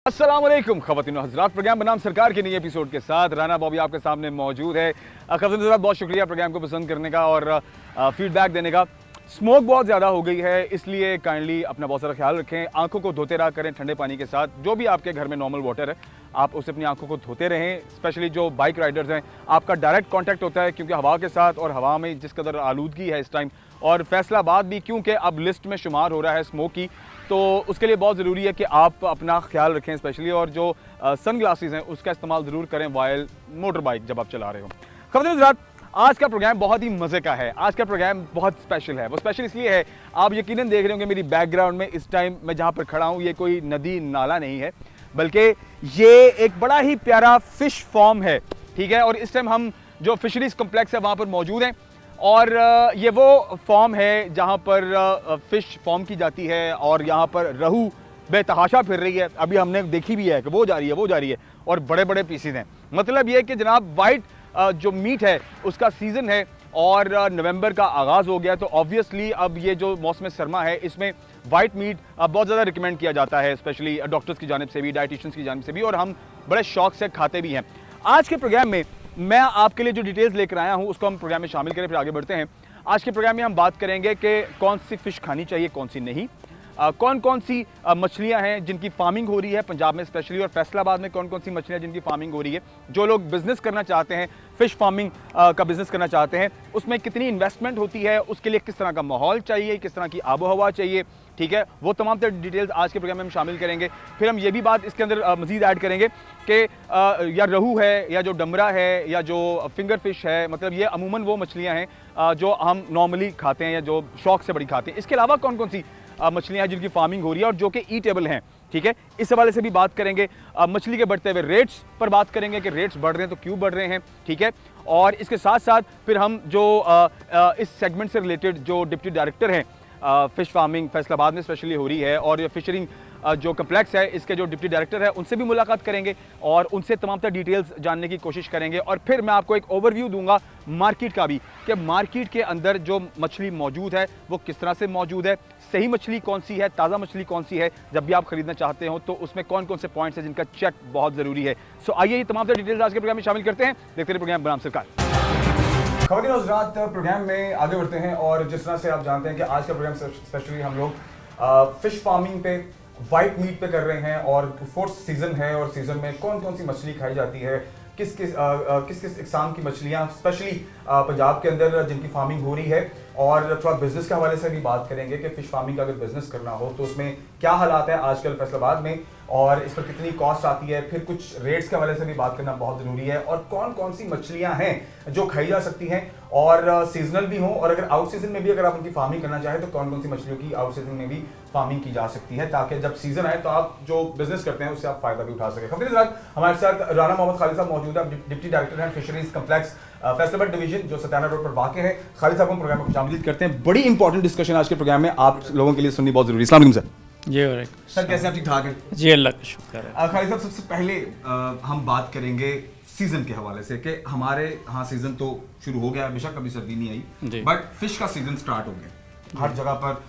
अस्सलाम वालेकुम ख़वातीन और हज़रात, प्रोग्राम बनाम सरकार के नए एपिसोड के साथ राना बॉबी आपके सामने मौजूद है। ख़वातीन हज़रात, बहुत शुक्रिया प्रोग्राम को पसंद करने का और फीडबैक देने का। स्मोक बहुत ज़्यादा हो गई है, इसलिए काइंडली अपना बहुत सारा ख्याल रखें। आंखों को धोते रहा करें ठंडे पानी के साथ। जो भी आपके घर में नॉर्मल वाटर है, आप उसे अपनी आंखों को धोते रहें। स्पेशली जो बाइक राइडर्स हैं, आपका डायरेक्ट कॉन्टैक्ट होता है क्योंकि हवा के साथ, और हवा में जिस कदर आलूदगी है इस टाइम, और फैसलाबाद भी क्योंकि अब लिस्ट में शुमार हो रहा है स्मोक की, तो उसके लिए बहुत ज़रूरी है कि आप अपना ख्याल रखें स्पेशली। और जो सन ग्लासेस हैं उसका इस्तेमाल ज़रूर करें वाइल मोटर बाइक जब आप चला रहे हो। ख़वातीन हज़रात, आज का प्रोग्राम बहुत ही मज़े का है। आज का प्रोग्राम बहुत स्पेशल है। वो स्पेशल इसलिए है, आप यकीनन देख रहे होंगे मेरी बैकग्राउंड में इस टाइम मैं जहाँ पर खड़ा हूँ, ये कोई नदी नाला नहीं है, बल्कि ये एक बड़ा ही प्यारा फ़िश फार्म है, ठीक है। और इस टाइम हम जो फिशरीज़ कम्प्लेक्स है वहाँ पर मौजूद हैं, और ये वो फॉर्म है जहाँ पर फ़िश फॉर्म की जाती है, और यहाँ पर रहू बेतहाशा फिर रही है। अभी हमने देखी भी है कि वो जा रही है, वो जा रही है, और बड़े बड़े पीसेज हैं। मतलब ये कि जनाब वाइट जो मीट है उसका सीज़न है, और नवंबर का आगाज़ हो गया, तो ऑब्वियसली अब ये जो मौसम सरमा है इसमें वाइट मीट बहुत ज़्यादा रिकमेंड किया जाता है, स्पेशली डॉक्टर्स की जानिब से भी, डाइटिशियंस की जानिब से भी, और हम बड़े शौक से खाते भी हैं। आज के प्रोग्राम में मैं आपके लिए जो डिटेल्स लेकर आया हूं उसको हम प्रोग्राम में शामिल करें, फिर आगे बढ़ते हैं। आज के प्रोग्राम में हम बात करेंगे कि कौन सी फ़िश खानी चाहिए, कौन सी नहीं, कौन कौन सी मछलियां हैं जिनकी फार्मिंग हो रही है पंजाब में स्पेशली, और फैसलाबाद में कौन कौन सी मछलियां जिनकी फार्मिंग हो रही है। जो लोग बिज़नेस करना चाहते हैं, फ़िश फार्मिंग का बिज़नेस करना चाहते हैं, उसमें कितनी इन्वेस्टमेंट होती है, उसके लिए किस तरह का माहौल चाहिए, किस तरह की आबो हवा चाहिए, ठीक है। वो तमाम तरह डिटेल्स आज के प्रोग्राम में हम शामिल करेंगे। फिर हम ये भी बात इसके अंदर मज़ीद ऐड करेंगे कि या रहू है, या जो डमरा है, या जो फिंगर फिश है, मतलब ये अमूमन वो मछलियाँ हैं जो हम नॉर्मली खाते हैं या जो शौक से बड़ी खाते हैं। इसके अलावा कौन कौन सी मछलियाँ हैं जिनकी फार्मिंग हो रही है और जो कि ईटेबल हैं, ठीक है। इस हवाले से भी बात करेंगे। मछली के बढ़ते हुए रेट्स पर बात करेंगे कि रेट्स बढ़ रहे हैं तो क्यों बढ़ रहे हैं, ठीक है। और इसके साथ साथ फिर हम जो इस सेगमेंट से रिलेटेड जो डिप्टी डायरेक्टर हैं फ़िश फार्मिंग फैसलाबाद में स्पेशली हो रही है, और ये फिशरिंग जो कम्प्लेक्स है इसके जो डिप्टी डायरेक्टर है उनसे भी मुलाकात करेंगे और उनसे तमाम तरह डिटेल्स जानने की कोशिश करेंगे। और फिर मैं आपको एक ओवरव्यू दूंगा मार्केट का भी, कि मार्केट के अंदर जो मछली मौजूद है वो किस तरह से मौजूद है, सही मछली कौन सी है, ताज़ा मछली कौन सी है। जब भी आप खरीदना चाहते हो तो उसमें कौन कौन से पॉइंट्स हैं जिनका चेक बहुत ज़रूरी है। सो आइए ये तमाम तरह डिटेल्स आज के प्रोग्राम में शामिल करते हैं। देखते रहिए प्रोग्राम बनाम सरकार। ख़वातीन और हज़रात, प्रोग्राम में आगे बढ़ते हैं, और जिस तरह से आप जानते हैं कि आज का प्रोग्राम स्पेशली हम लोग फ़िश फार्मिंग पे, वाइट मीट पे कर रहे हैं, और फोर्थ सीज़न है, और सीज़न में कौन कौन सी मछली खाई जाती है, किस किस इकसाम की मछलियाँ स्पेशली पंजाब के अंदर जिनकी फार्मिंग हो रही है। और थोड़ा बिजनेस के हवाले से भी बात करेंगे कि फ़िश फार्मिंग का अगर बिजनेस करना हो तो उसमें क्या हालात हैं आजकल फैसलाबाद में, और इस पर कितनी कॉस्ट आती है। फिर कुछ रेट्स के हवाले से भी बात करना बहुत ज़रूरी है, और कौन कौन सी मछलियाँ हैं जो खाई जा सकती हैं और सीजनल भी हों, और अगर आउट सीजन में भी अगर आप उनकी फार्मिंग करना चाहें तो कौन कौन सी मछलियों की आउट सीजन में भी फार्मिंग की जा सकती है, ताकि जब सीजन आए तो आप जो बिजनेस करते हैं उससे आप फायदा भी उठा सकें। ख़वातीन हज़रात, हमारे साथ राना मोहम्मद खालिद साहब मौजूद है, डिप्टी डायरेक्टर हैं फिशरीज कम्प्लेक्स फैसलाबाद डिवीजन जो सत्याना रोड पर वाक़ है। खालिद साहब को प्रोग्राम में खुशामदीद करते हैं। बड़ी इंपॉर्टेंट डिस्कशन आज के प्रोग्राम में आप लोगों के लिए सुननी बहुत जरूरी है। अस्सलाम वालेकुम सर। जी सर, कैसे आप? ठीक ठाक हैं जी, अल्लाह का शुक्र है। खालिद साहब, सबसे पहले हम बात करेंगे सीजन के हवाले से कि हमारे यहाँ सीजन तो शुरू हो गया, बेशक कभी सर्दी नहीं आई, बट फिश का सीजन स्टार्ट हो गया। हर जगह पर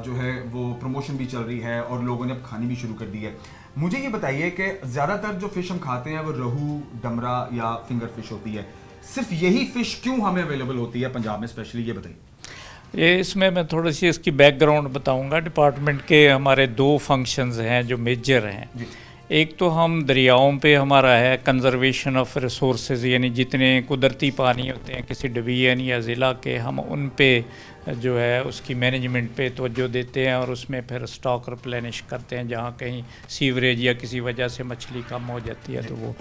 जो है वो प्रमोशन भी चल रही है और लोगों ने अब खानी भी शुरू कर दी है। मुझे ये बताइए कि ज़्यादातर जो फिश हम खाते हैं वो रहू, डमरा या फिंगर फिश होती है। सिर्फ यही फिश क्यों हमें अवेलेबल होती है पंजाब में स्पेशली, ये बताइए। ये इसमें मैं थोड़ी सी इसकी बैकग्राउंड बताऊंगा। डिपार्टमेंट के हमारे दो फंक्शंस हैं जो मेजर हैं। एक तो हम दरियाओं पे हमारा है कंजर्वेशन ऑफ रिसोर्सेज, यानी जितने कुदरती पानी होते हैं किसी डिवीज़न या ज़िला के, हम उन पे जो है उसकी मैनेजमेंट पे तवज्जो देते हैं और उसमें फिर स्टॉक रिप्लेनिश करते हैं जहाँ कहीं सीवरेज या किसी वजह से मछली कम हो जाती है तो वो।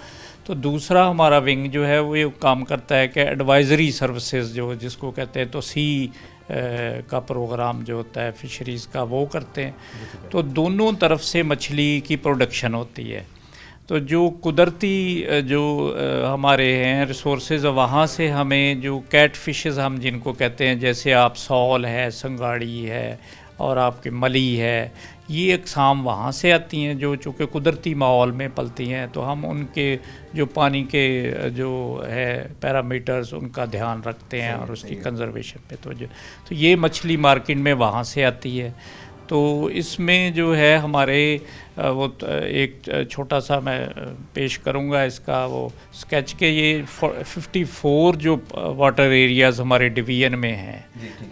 तो दूसरा हमारा विंग जो है वो ये काम करता है कि एडवाइज़री सर्विसेज जो जिसको कहते हैं, तो सी का प्रोग्राम जो होता है फिशरीज़ का वो करते हैं। तो दोनों तरफ से मछली की प्रोडक्शन होती है। तो जो कुदरती जो हमारे हैं रिसोर्सेज, वहाँ से हमें जो कैट फिशेज़ हम जिनको कहते हैं, जैसे आप सॉल है, संगाड़ी है और आपके मली है, ये अक़साम वहाँ से आती हैं जो चूँकि कुदरती माहौल में पलती हैं। तो हम उनके जो पानी के जो है पैरामीटर्स उनका ध्यान रखते हैं और उसकी कंजर्वेशन पे तो ये मछली मार्केट में वहाँ से आती है। तो इसमें जो है हमारे एक छोटा सा मैं पेश करूंगा इसका वो स्केच के, ये 54 जो वाटर एरियाज़ हमारे डिवीज़न में हैं,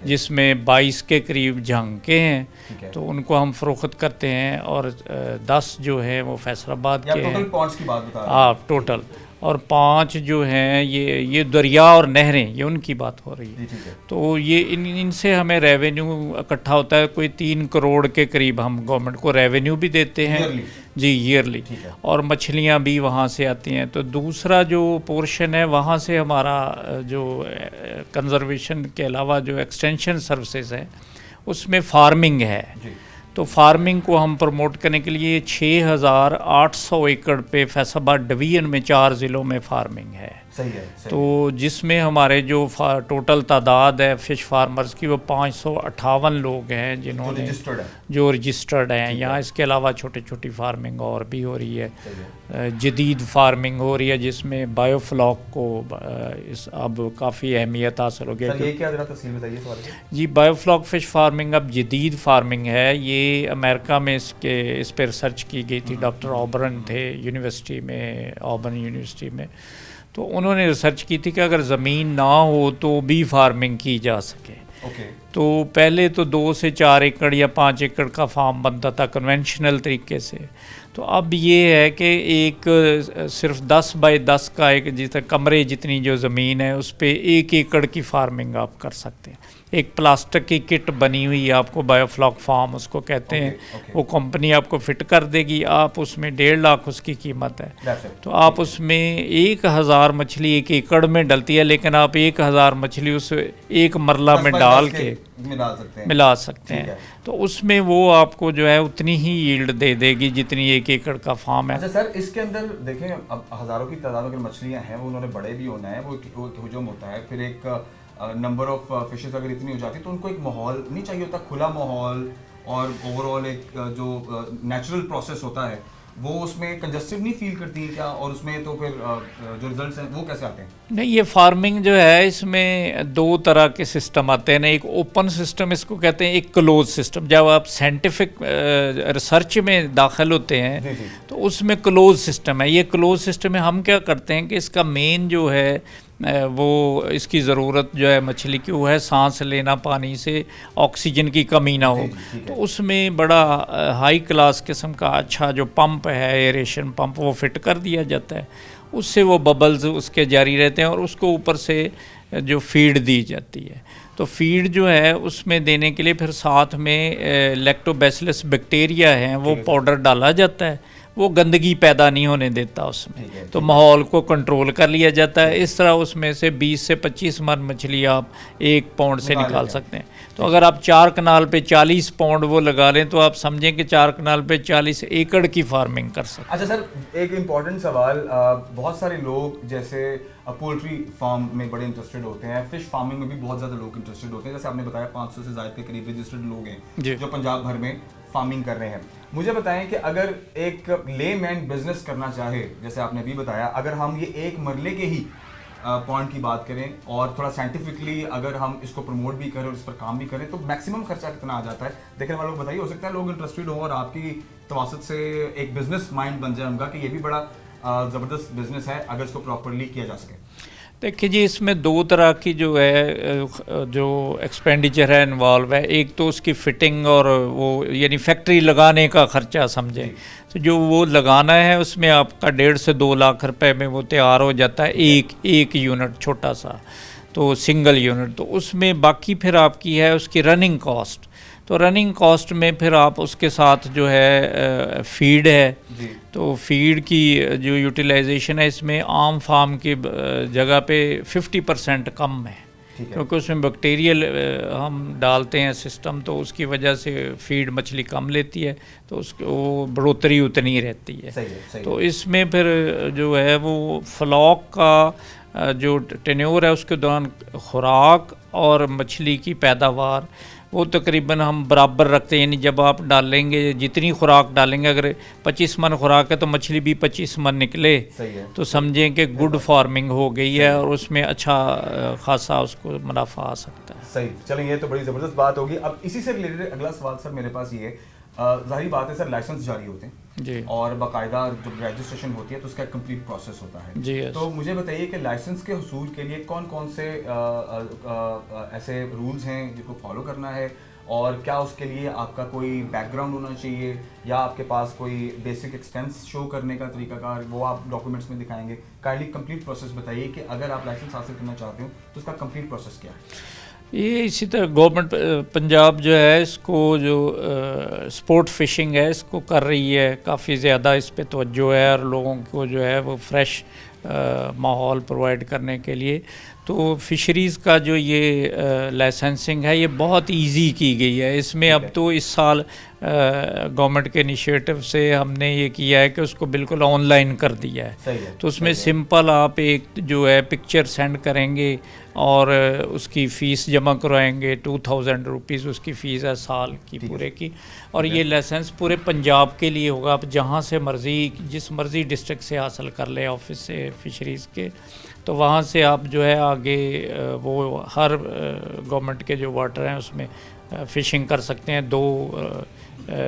जिसमें 22 के करीब झांके हैं, तो उनको हम फ़रोख्त करते हैं, और 10 जो हैं वो फैसलाबाद के हैं। पॉइंट्स की बात बता रहे हैं आप टोटल, और 5 जो हैं ये दरिया और नहरें, ये उनकी बात हो रही है। तो ये इनसे हमें रेवेन्यू इकट्ठा होता है, कोई 3 करोड़ के करीब हम गवर्नमेंट को रेवेन्यू भी देते हैं जी, ईयरली, और मछलियाँ भी वहाँ से आती हैं। तो दूसरा जो पोर्शन है वहाँ से हमारा जो कंजर्वेशन के अलावा जो एक्सटेंशन सर्विसेज है उसमें फार्मिंग है। तो फार्मिंग को हम प्रमोट करने के लिए 6,800 एकड़ पे फैसलाबाद डिवीजन में 4 ज़िलों में फार्मिंग है। सही है। तो जिसमें हमारे जो टोटल तादाद है फ़िश फार्मर्स की वो 558 लोग हैं जिन्होंने जो रजिस्टर्ड हैं। यहाँ इसके अलावा छोटी छोटी फार्मिंग और भी हो रही है, जदीद फार्मिंग हो रही है जिसमें बायोफ्लॉक को अब काफ़ी अहमियत हासिल हो गई है। ये क्या ज़रा तफसील बताइए जी, बायोफ्लॉक फ़िश फार्मिंग अब जदीद फार्मिंग है। ये अमेरिका में इस पर रिसर्च की गई थी, डॉक्टर ऑबरन थे यूनिवर्सिटी में, ऑबर्न यूनिवर्सिटी में। तो उन्होंने रिसर्च की थी कि अगर ज़मीन ना हो तो भी फार्मिंग की जा सके। तो पहले तो 2 से 4 एकड़ या 5 एकड़ का फार्म बनता था कन्वेंशनल तरीके से। तो अब ये है कि एक सिर्फ 10 बाय 10 का एक जितना कमरे जितनी जो ज़मीन है उस पर 1 एकड़ की फार्मिंग आप कर सकते हैं। एक प्लास्टिक की किट बनी हुई है, आपको बायोफ्लॉक फार्म उसको कहते हैं। वो कंपनी आपको फिट कर देगी, आप उसमें 1.5 लाख उसकी कीमत है। तो आप उसमें 1000 मछली 1 एकड़ में डलती है, लेकिन आप 1000 मछली उस एक मरला में डाल के मिला सकते हैं। तो उसमें वो आपको जो है उतनी ही यील्ड दे देगी जितनी 1 एकड़ का फार्म है। अच्छा सर, इसके अंदर देखें अब हज़ारों की तादाद में मछलियाँ हैं, वो उन्होंने बड़े भी होना है, वो हुजूम होता है, फिर एक नंबर ऑफ फिशेस अगर इतनी हो जाती है तो उनको एक माहौल नहीं चाहिए होता, खुला माहौल, और ओवरऑल एक जो नेचुरल प्रोसेस होता है वो उसमें कंजस्टिव नहीं फील करती है क्या? और उसमें तो फिर जो रिजल्ट्स हैं वो कैसे आते हैं? नहीं, ये फार्मिंग जो है इसमें 2 तरह के सिस्टम आते हैं ना। एक ओपन सिस्टम इसको कहते हैं, एक क्लोज सिस्टम। जब आप साइंटिफिक रिसर्च में दाखिल होते हैं तो उसमें क्लोज सिस्टम है। ये क्लोज सिस्टम में हम क्या करते हैं कि इसका मेन जो है वो इसकी ज़रूरत जो है मछली की वो है सांस लेना, पानी से ऑक्सीजन की कमी ना हो। तो उसमें बड़ा हाई क्लास किस्म का अच्छा जो पंप है, एरेशन पंप, वो फिट कर दिया जाता है। उससे वो बबल्स उसके जारी रहते हैं और उसको ऊपर से जो फीड दी जाती है। तो फीड जो है उसमें देने के लिए फिर साथ में लैक्टोबैसिलस बैक्टीरिया हैं, वो पाउडर डाला जाता है। वो गंदगी पैदा नहीं होने देता उसमें, तो माहौल को कंट्रोल कर लिया जाता है। इस तरह उसमें से 20 से 25 मन मछली आप 1 पाउंड से निकाल सकते हैं। तो अगर आप 4 कनाल पे 40 पाउंड वो लगा लें तो आप समझें कि 4 कनाल पे 40 एकड़ की फार्मिंग कर सकते हैं। अच्छा सर, एक इम्पॉर्टेंट सवाल, बहुत सारे लोग जैसे पोल्ट्री फार्म में बड़े इंटरेस्टेड होते हैं, फिश फार्मिंग में भी बहुत ज़्यादा लोग इंटरेस्टेड होते हैं। जैसे आपने बताया 500 से ज़्यादा के करीब रजिस्टर्ड लोग हैं जो पंजाब भर में फार्मिंग कर रहे हैं। मुझे बताएं कि अगर एक लेमैन बिजनेस करना चाहे, जैसे आपने अभी बताया, अगर हम ये एक मरले के ही पॉइंट की बात करें और थोड़ा साइंटिफिकली अगर हम इसको प्रमोट भी करें और इस पर काम भी करें तो मैक्सिमम खर्चा कितना आ जाता है? देखने वालों को बताइए, हो सकता है लोग इंटरेस्टेड हो और आपकी तवासत से एक बिजनेस माइंड बन जाए उनका कि ये भी बड़ा ज़बरदस्त बिजनेस है अगर इसको प्रॉपरली किया जा सके। देखिए जी, इसमें 2 तरह की जो है जो एक्सपेंडिचर है इन्वॉल्व है। एक तो उसकी फिटिंग और वो यानी फैक्ट्री लगाने का ख़र्चा समझें, तो जो वो लगाना है उसमें आपका 1.5 से 2 लाख रुपए में वो तैयार हो जाता है, एक यूनिट छोटा सा, तो सिंगल यूनिट। तो उसमें बाकी फिर आपकी है उसकी रनिंग कॉस्ट। तो रनिंग कॉस्ट में फिर आप उसके साथ जो है फीड है, तो फीड की जो यूटिलाइजेशन है इसमें आम फार्म की जगह पे 50% कम है, क्योंकि उसमें बैक्टीरियल हम डालते हैं सिस्टम, तो उसकी वजह से फीड मछली कम लेती है, तो उसकी वो बढ़ोतरी उतनी रहती है। सही। तो इसमें फिर जो है वो फ्लॉक का जो टेन्योर है उसके दौरान खुराक और मछली की पैदावार वो तकरीबन हम बराबर रखते हैं, यानी जब आप डालेंगे जितनी खुराक डालेंगे, अगर 25 मन खुराक है तो मछली भी 25 मन निकले, सही है, तो समझें कि गुड फार्मिंग हो गई है और उसमें अच्छा खासा उसको मुनाफा आ सकता है। सही। चलिए, ये तो बड़ी ज़बरदस्त बात होगी। अब इसी से रिलेटेड अगला सवाल सर मेरे पास ये, जाहिर बात है सर, लाइसेंस जारी होते हैं जी, और बाकायदा जब रजिस्ट्रेशन होती है तो उसका कंप्लीट प्रोसेस होता है जी, yes। तो मुझे बताइए कि लाइसेंस के हुसूल के लिए कौन कौन से ऐसे रूल्स हैं जिनको फॉलो करना है, और क्या उसके लिए आपका कोई बैकग्राउंड होना चाहिए या आपके पास कोई बेसिक एक्सपेंस शो करने का तरीकाकार वो आप डॉक्यूमेंट्स में दिखाएंगे? काइंडली कंप्लीट प्रोसेस बताइए कि अगर आप लाइसेंस हासिल करना चाहते हो तो उसका कंप्लीट प्रोसेस क्या है? ये इसी तरह गवर्नमेंट पंजाब जो है इसको जो स्पोर्ट फिशिंग है इसको कर रही है, काफ़ी ज़्यादा इस पे तवज्जो है और लोगों को जो है वो फ्रेश माहौल प्रोवाइड करने के लिए। तो फिशरीज़ का जो ये लाइसेंसिंग है ये बहुत इजी की गई है। इसमें अब तो इस साल गवर्नमेंट के इनिशिएटिव से हमने ये किया है कि उसको बिल्कुल ऑनलाइन कर दिया है। सही है, तो उसमें सिंपल आप एक जो है पिक्चर सेंड करेंगे और उसकी फ़ीस जमा करवाएंगे, 2000 रुपीज़ उसकी फ़ीस है साल की पूरे की, और ये लाइसेंस पूरे पंजाब के लिए होगा। आप जहाँ से मर्ज़ी जिस मर्ज़ी डिस्ट्रिक्ट से हासिल कर लें ऑफिस से फिशरीज़ के, तो वहाँ से आप जो है आगे वो हर गवर्नमेंट के जो वाटर हैं उसमें फ़िशिंग कर सकते हैं,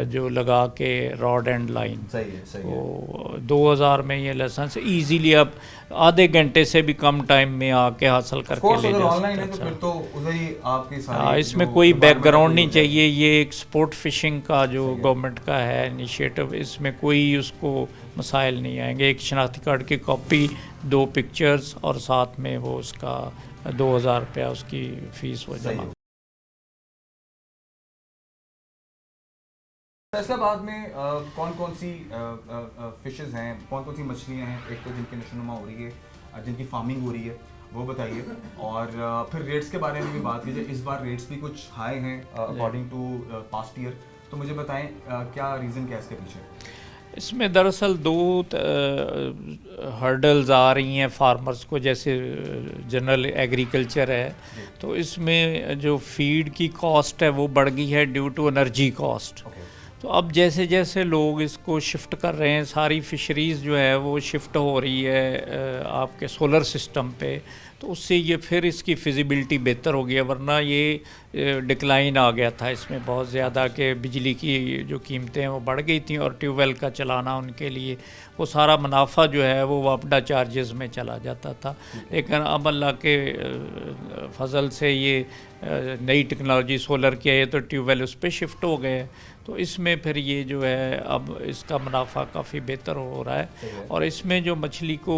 जो लगा के रॉड एंड लाइन। सही है, सही है। तो 2000 में ये लाइसेंस इजीली आप आधे घंटे से भी कम टाइम में आके हासिल करके ले जा सकते हैं। तो फिर तो उधर ही आपकी सारी इसमें कोई बैकग्राउंड नहीं चाहिए। ये एक स्पोर्ट फिशिंग का जो गवर्नमेंट का है इनिशिएटिव, इसमें कोई उसको मसाइल नहीं आएंगे। एक शनाख्ती कार्ड की कॉपी, 2 पिक्चर्स और साथ में वो उसका 2000 रुपया उसकी फ़ीस हो जमा। फैसलाबाद में कौन कौन सी फिशेस हैं, कौन कौन सी मछलियां हैं, एक तो जिनकी नशोनुमा हो रही है, जिनकी फार्मिंग हो रही है, वो बताइए। और फिर रेट्स के बारे में भी बात कीजिए। इस बार रेट्स भी कुछ हाई हैं अकॉर्डिंग टू पास्ट ईयर, तो मुझे बताएं क्या रीज़न क्या है इसके पीछे? इसमें दरअसल 2 हर्डल्स आ रही हैं फार्मर्स को। जैसे जनरल एग्रीकल्चर है तो इसमें जो फीड की कॉस्ट है वो बढ़ गई है ड्यू टू एनर्जी कॉस्ट। तो अब जैसे जैसे लोग इसको शिफ्ट कर रहे हैं, सारी फिशरीज़ जो है वो शिफ्ट हो रही है आपके सोलर सिस्टम पे, तो उससे ये फिर इसकी फिजिबिलिटी बेहतर हो गई है। वरना ये डिक्लाइन आ गया था इसमें बहुत ज़्यादा कि बिजली की जो कीमतें हैं वो बढ़ गई थी और ट्यूबवेल का चलाना उनके लिए वो सारा मुनाफा जो है वो वापडा चार्जेस में चला जाता था। लेकिन अब अल्लाह के फजल से ये नई टेक्नोलॉजी सोलर की है तो ट्यूबवेल उस पर शिफ्ट हो गए हैं, तो इसमें फिर ये जो है अब इसका मुनाफा काफ़ी बेहतर हो रहा है। और इसमें जो मछली को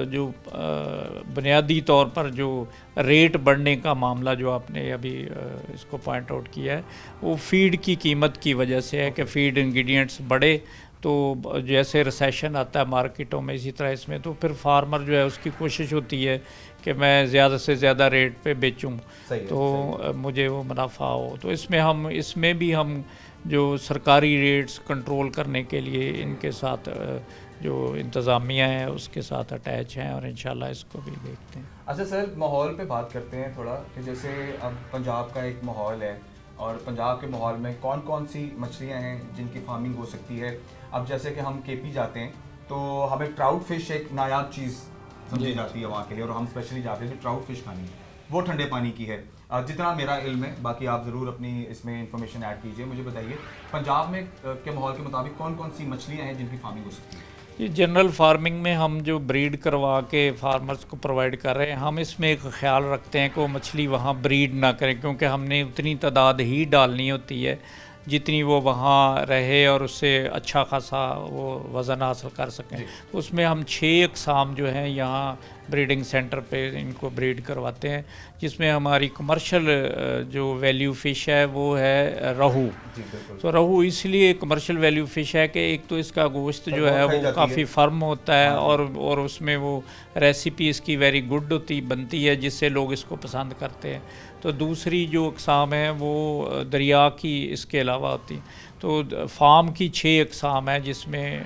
जो बुनियादी तौर पर जो रेट बढ़ने का मामला जो आपने अभी इसको पॉइंट आउट किया है, वो फीड की कीमत की वजह से है कि फीड इंग्रेडिएंट्स बढ़े तो जैसे रिसेशन आता है मार्केटों में, इसी तरह इसमें तो फिर फार्मर जो है उसकी कोशिश होती है कि मैं ज़्यादा से ज़्यादा रेट पे बेचूं तो मुझे वो मुनाफा हो। तो इसमें भी हम जो सरकारी रेट्स कंट्रोल करने के लिए इनके साथ जो इंतज़ामिया है उसके साथ अटैच हैं और इंशाल्लाह इसको भी देखते हैं। अच्छा सर, माहौल पे बात करते हैं थोड़ा कि जैसे अब पंजाब का एक माहौल है और पंजाब के माहौल में कौन कौन सी मछलियां हैं जिनकी फार्मिंग हो सकती है। अब जैसे कि हम केपी जाते हैं तो हमें ट्राउट फिश एक नायाब चीज़ समझी जाती है वहाँ के लिए, और हम स्पेशली जाते हैं तो ट्राउट फिश खानी है, वो ठंडे पानी की है। जितना मेरा इल्म है, बाकी आप ज़रूर अपनी इसमें इंफॉर्मेशन ऐड कीजिए। मुझे बताइए पंजाब में के माहौल के मुताबिक कौन कौन सी मछलियाँ हैं जिनकी फार्मिंग हो सकती है? ये जनरल फार्मिंग में हम जो ब्रीड करवा के फार्मर्स को प्रोवाइड कर रहे हैं, हम इसमें एक ख्याल रखते हैं कि वो मछली वहाँ ब्रीड ना करें, क्योंकि हमने उतनी तादाद ही डालनी होती है जितनी वो वहाँ रहे और उससे अच्छा खासा वो वज़न हासिल कर सकें। तो उसमें हम 6 अक़साम जो हैं यहाँ ब्रीडिंग सेंटर पे इनको ब्रीड करवाते हैं, जिसमें हमारी कमर्शियल जो वैल्यू फ़िश है वो है रोहू। तो रोहू इसलिए कमर्शियल वैल्यू फ़िश है कि एक तो इसका गोश्त जो है वो काफ़ी फर्म होता है और उसमें वो रेसिपी इसकी वेरी गुड बनती है जिससे लोग इसको पसंद करते हैं। तो दूसरी जो अक़साम है वो दरिया की इसके अलावा होती हैं। तो फार्म की 6 अक़साम है जिसमें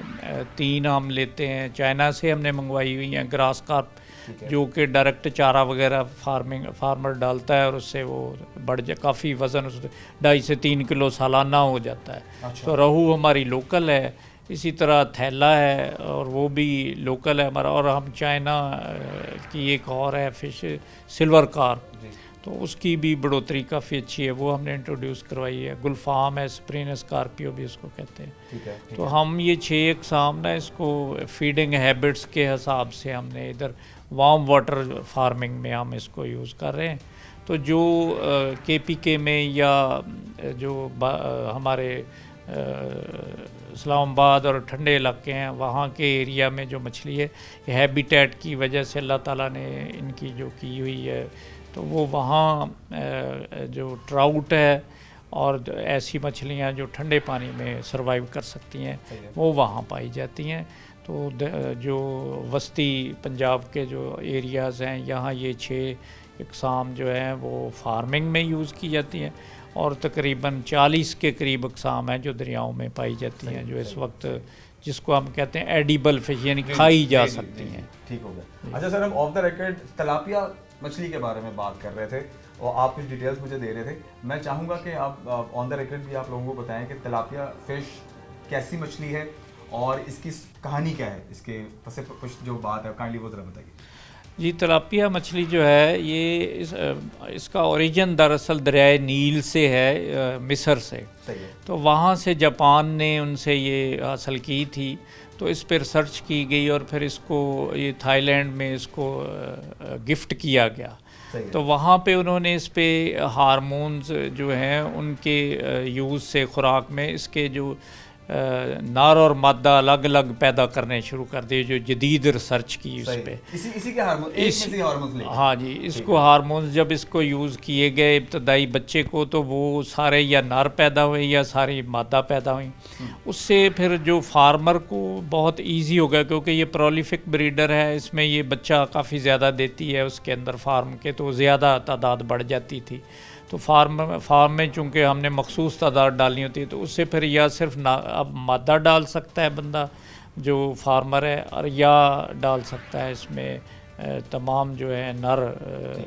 3 हम लेते हैं चाइना से, हमने मंगवाई हुई हैं ग्रास कार्प जो कि डायरेक्ट चारा वगैरह फार्मर डालता है और उससे वो बढ़ जा काफ़ी वज़न उस 2.5 से 3 किलो सालाना हो जाता है। अच्छा। तो रहू हमारी लोकल है, इसी तरह थैला है और वो भी लोकल है हमारा। और हम चाइना की एक और है फिश सिल्वर कार्प, तो उसकी भी बढ़ोतरी काफ़ी अच्छी है, वो हमने इंट्रोड्यूस करवाई है। गुलफाम है, स्प्रिन स्कॉर्पियो भी इसको कहते हैं। ठीक तो हम ये 6 अक़साम ना इसको फीडिंग हैबिट्स के हिसाब से हमने इधर वार्म वाटर फार्मिंग में हम इसको यूज़ कर रहे हैं। तो जो KPK में या जो हमारे इस्लामाबाद और ठंडे इलाके हैं वहाँ के एरिया में जो मछली है, हैबिटेट की वजह से अल्लाह ताला ने इनकी जो की हुई है, तो वो वहाँ जो ट्राउट है और ऐसी मछलियाँ जो ठंडे पानी में सरवाइव कर सकती हैं वो वहाँ पाई जाती हैं। तो जो वस्ती पंजाब के जो एरियाज़ हैं यहाँ ये 6 अक़साम जो हैं वो फार्मिंग में यूज़ की जाती हैं और तकरीबन 40 के करीब अक़साम हैं जो दरियाओं में पाई जाती हैं, जो इस वक्त जिसको हम कहते हैं एडिबल फिश यानी खाई जा सकती हैं। ठीक हो गया। अच्छा सर, हम ऑफ द रिकॉर्ड तिलापिया मछली के बारे में बात कर रहे थे और आप कुछ डिटेल्स मुझे दे रहे थे। मैं चाहूँगा कि आप ऑन द रिकॉर्ड भी आप लोगों को बताएं कि तिलापिया फिश कैसी मछली है और इसकी कहानी क्या है, इसके पसे कुछ जो बात है काइंडली वो ज़रा बताइए। जी, तिलापिया मछली जो है ये इसका ओरिजिन दरअसल दरियाए नील से है, मिस्र से। सही है। तो वहाँ से जापान ने उनसे ये हासिल की थी, तो इस पर रिसर्च की गई और फिर इसको ये थाईलैंड में इसको गिफ्ट किया गया। तो वहाँ पे उन्होंने इस पे हार्मोन्स जो हैं उनके यूज़ से खुराक में इसके जो नर और मादा अलग अलग पैदा करने शुरू कर दिए, जो जदीद रिसर्च की उस पर। इसी के हार्मोन्स हाँ जी, इसको हार्मोन्स जब इसको यूज़ किए गए इब्तदाई बच्चे को, तो वो सारे या नर पैदा हुए या सारी मादा पैदा हुई। उससे फिर जो फार्मर को बहुत इजी हो गया, क्योंकि ये प्रोलिफिक ब्रीडर है, इसमें ये बच्चा काफ़ी ज़्यादा देती है उसके अंदर फार्म के, तो ज़्यादा तादाद बढ़ जाती थी। तो फार्म में चूँकि हमने मखसूस तादाद डालनी होती है, तो उससे फिर या सिर्फ अब मादा डाल सकता है बंदा जो फार्मर है, और या डाल सकता है इसमें तमाम जो है नर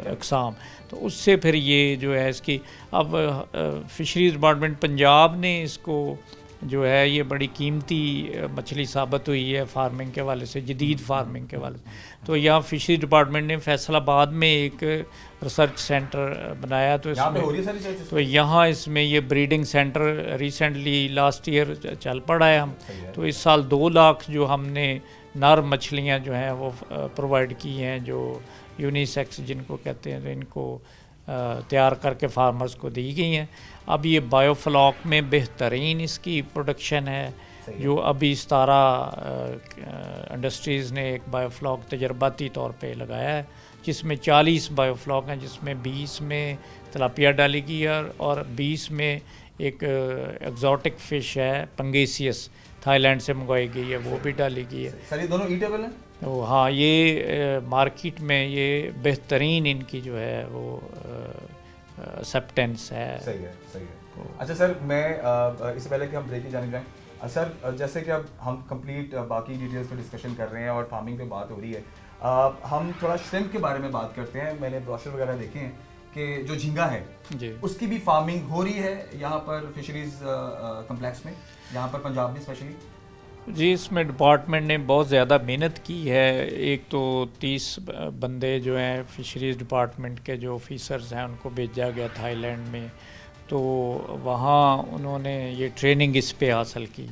अक़साम। तो उससे फिर ये जो है इसकी अब फ़िशरीज़ डिपार्टमेंट पंजाब ने इसको जो है ये बड़ी कीमती मछली साबित हुई है फार्मिंग के वाले से, जदीद फार्मिंग के वाले से। तो यहाँ फ़िशरीज़ डिपार्टमेंट ने फैसलाबाद में एक रिसर्च सेंटर बनाया, तो इसमें तो यहाँ इसमें ये breeding centre recently last year चल पड़ा है। हम तो इस साल 2 लाख जो हमने नर मछलियाँ जो हैं वो प्रोवाइड की हैं, जो यूनिसेक्स जिनको कहते हैं, तो इनको तैयार करके फार्मर्स को दी गई हैं। अब ये बायोफ्लॉक में बेहतरीन इसकी प्रोडक्शन है, जो अभी 17 इंडस्ट्रीज़ ने एक बायोफ्लॉक तजर्बाती तौर पे लगाया है, जिसमें 40 बायोफ्लॉक हैं, जिसमें 20 में तिलापिया डाली गई है और 20 में एक एग्जॉटिक फ़िश है पंगेसियस, थाईलैंड से मंगवाई गई है, वो भी डाली गई है। सर ये दोनों ईटेबल हैं? तो हाँ, ये मार्केट में ये बेहतरीन इनकी जो है वो एक्सेप्टेंस है। सही है। अच्छा सर, मैं इससे पहले कि हम ब्रेक की जाने जाएँ, सर जैसे कि अब हम कंप्लीट बाकी डिटेल्स पे डिस्कशन कर रहे हैं और फार्मिंग पे बात हो रही है, हम थोड़ा श्रिम्प के बारे में बात करते हैं। मैंने ब्रोशर वगैरह देखे हैं कि जो झींगा है जी, उसकी भी फार्मिंग हो रही है यहाँ पर फिशरीज़ कम्प्लेक्स में, यहाँ पर पंजाब में स्पेशली। जी, इसमें डिपार्टमेंट ने बहुत ज़्यादा मेहनत की है। एक तो 30 बंदे जो हैं फ़िशरीज़ डिपार्टमेंट के जो ऑफिसर्स हैं उनको भेजा गया थाईलैंड में, तो वहाँ उन्होंने ये ट्रेनिंग इस पे हासिल की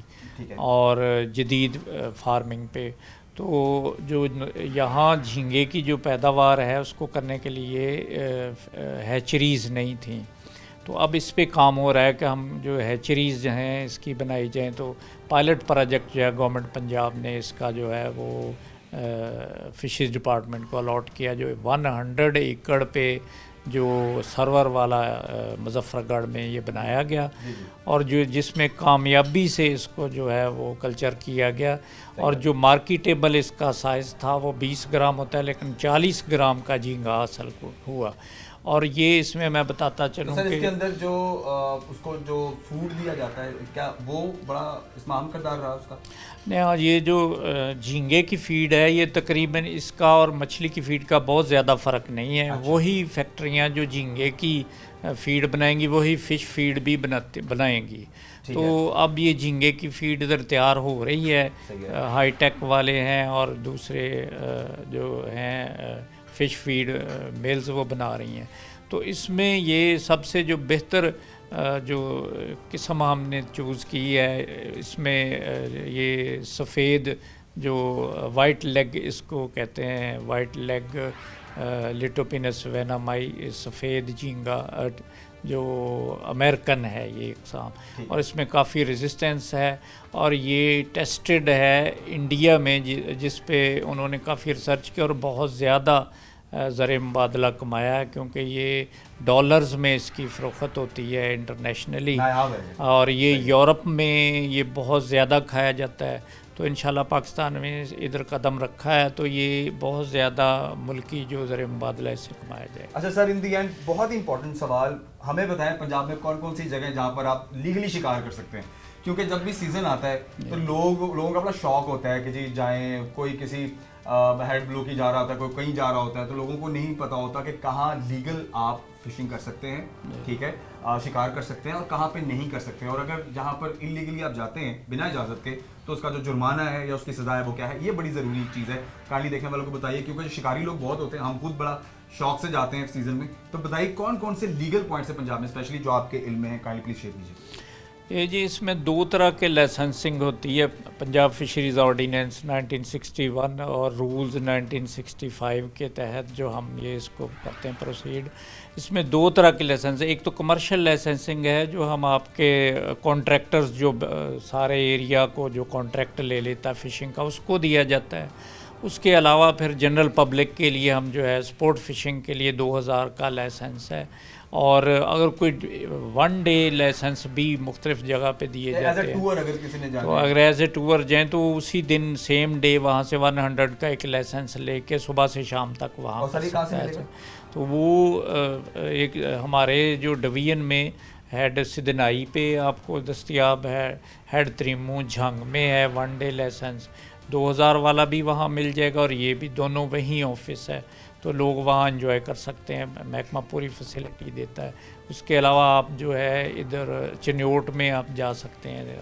और जदीद फार्मिंग पे। तो जो यहाँ झींगे की जो पैदावार है उसको करने के लिए हैचरीज़ नहीं थी, तो अब इस पे काम हो रहा है कि हम जो हैचरीज़ जो हैं इसकी बनाई जाएँ। तो पायलट प्रोजेक्ट जो है गवर्नमेंट पंजाब ने इसका जो है वो फिशेस डिपार्टमेंट को अलॉट किया, जो 100 एकड़ पे जो सर्वर वाला मुजफ्फरगढ़ में ये बनाया गया और जो जिसमें कामयाबी से इसको जो है वो कल्चर किया गया। और जो मार्केटेबल इसका साइज़ था वो 20 ग्राम होता है, लेकिन 40 ग्राम का झींगा हासिल हुआ। और ये इसमें मैं बताता तो चलूँ सर कि इसके अंदर जो उसको जो फूड दिया जाता है, क्या वो बड़ा इसमें अहम किरदार रहा उसका? नहीं, हाँ, ये जो झींगे की फीड है, ये तकरीबन इसका और मछली की फीड का बहुत ज़्यादा फ़र्क नहीं है। अच्छा। वही फैक्ट्रियाँ जो झींगे की फीड बनाएंगी वही फ़िश फीड भी बनाएंगी। ठीक तो अब ये झींगे की फीड इधर तैयार हो रही है, सही है। हाई टेक वाले हैं और दूसरे जो हैं फ़िश फीड मिल्स वो बना रही हैं। तो इसमें ये सबसे जो बेहतर जो किस्म हमने चूज़ की है, इसमें ये सफ़ेद जो वाइट लेग इसको कहते हैं, वाइट लेग लिटोपिनस वेनामाई, सफ़ेद झींगा जो अमेरिकन है ये इकसाम, और इसमें काफ़ी रेजिस्टेंस है और ये टेस्टेड है इंडिया में, जिस पे उन्होंने काफ़ी रिसर्च किया और बहुत ज़्यादा ज़र मुबादला कमाया है, क्योंकि ये डॉलर्स में इसकी फ़रोख्त होती है इंटरनेशनली, और ये यूरोप में ये बहुत ज़्यादा खाया जाता है। तो इंशाल्लाह पाकिस्तान में इधर कदम रखा है तो ये बहुत ज़्यादा मुल्की जो ज़र मुबादला इससे कमाया जाए। अच्छा सर, इन दी एंड बहुत ही इंपॉर्टेंट सवाल, हमें बताएं पंजाब में कौन कौन सी जगह जहाँ पर आप लीगली शिकार कर सकते हैं? क्योंकि जब भी सीज़न आता है तो लोगों का बड़ा शौक होता है कि जी जाएं, कोई किसी हेड ब्लो की जा रहा होता है, कोई कहीं जा रहा होता है, तो लोगों को नहीं पता होता कि कहाँ लीगल आप फिशिंग कर सकते हैं, ठीक है, शिकार कर सकते हैं और कहाँ पे नहीं कर सकते हैं। और अगर जहाँ पर इलीगली आप जाते हैं बिना इजाज़त के, तो उसका जो जुर्माना है या उसकी सज़ा है वो क्या है, ये बड़ी ज़रूरी चीज़ है। काइंडली देखने वालों को बताइए, क्योंकि शिकारी लोग बहुत होते हैं, हम खुद बड़ा शौक से जाते हैं सीज़न में। तो बताइए कौन कौन से लीगल पॉइंट्स है पंजाब में स्पेशली जो आपके इल्म में है, काइंडली प्लीज़ शेयर कीजिए। ये जी इसमें दो तरह के लाइसेंसिंग होती है, पंजाब फिशरीज़ ऑर्डिनेंस 1961 और रूल्स 1965 के तहत जो हम ये इसको करते हैं प्रोसीड। इसमें दो तरह की लाइसेंस है, एक तो कमर्शियल लाइसेंसिंग है जो हम आपके कॉन्ट्रैक्टर्स जो सारे एरिया को जो कॉन्ट्रैक्ट ले लेता है फ़िशिंग का, उसको दिया जाता है। उसके अलावा फिर जनरल पब्लिक के लिए हम जो है स्पोर्ट फिशिंग के लिए 2000 का लाइसेंस है, और अगर कोई वन डे लाइसेंस भी मुख्तलिफ जगह पे दिए जाते हैं। अगर किसी ने तो अगर एज ए टूर जाएँ तो उसी दिन सेम डे वहाँ से 100 का एक लाइसेंस लेके सुबह से शाम तक वहाँ कर सकता है। तो वो एक हमारे जो डिवीज़न में हेड सिदनाई पे आपको दस्तियाब है, हेड त्रिमू झंग में है वन डे लाइसेंस, 2000 वाला भी वहाँ मिल जाएगा और ये भी, दोनों वहीं ऑफिस है, तो लोग वहाँ एंजॉय कर सकते हैं, महकमा पूरी फैसिलिटी देता है। उसके अलावा आप जो है इधर चिन्योट में आप जा सकते हैं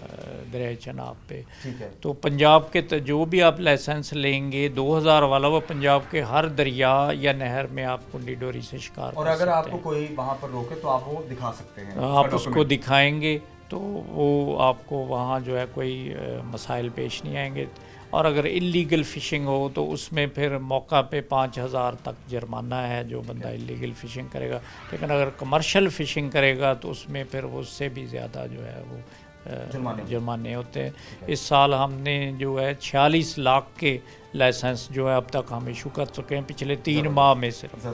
दरिया चनाब पे। ठीक है। तो पंजाब के जो भी आप लाइसेंस लेंगे 2000 वाला, वो पंजाब के हर दरिया या नहर में आप कुंडी डोरी से शिकार और अगर आपको कोई वहाँ पर रोके तो आप वो दिखा सकते हैं, आप उसको दिखाएंगे तो वो आपको वहाँ जो है कोई मसाइल पेश नहीं आएंगे। और अगर इलीगल फ़िशिंग हो तो उसमें फिर मौका पे 5000 तक जुर्माना है जो बंदा इलीगल फ़िशिंग करेगा, लेकिन अगर कमर्शियल फ़िशिंग करेगा तो उसमें फिर उससे भी ज़्यादा जो है वो जुर्माने होते हैं। इस साल हमने जो है 46 लाख के लाइसेंस जो है अब तक हम इशू कर चुके हैं पिछले 3 माह में सिर्फ।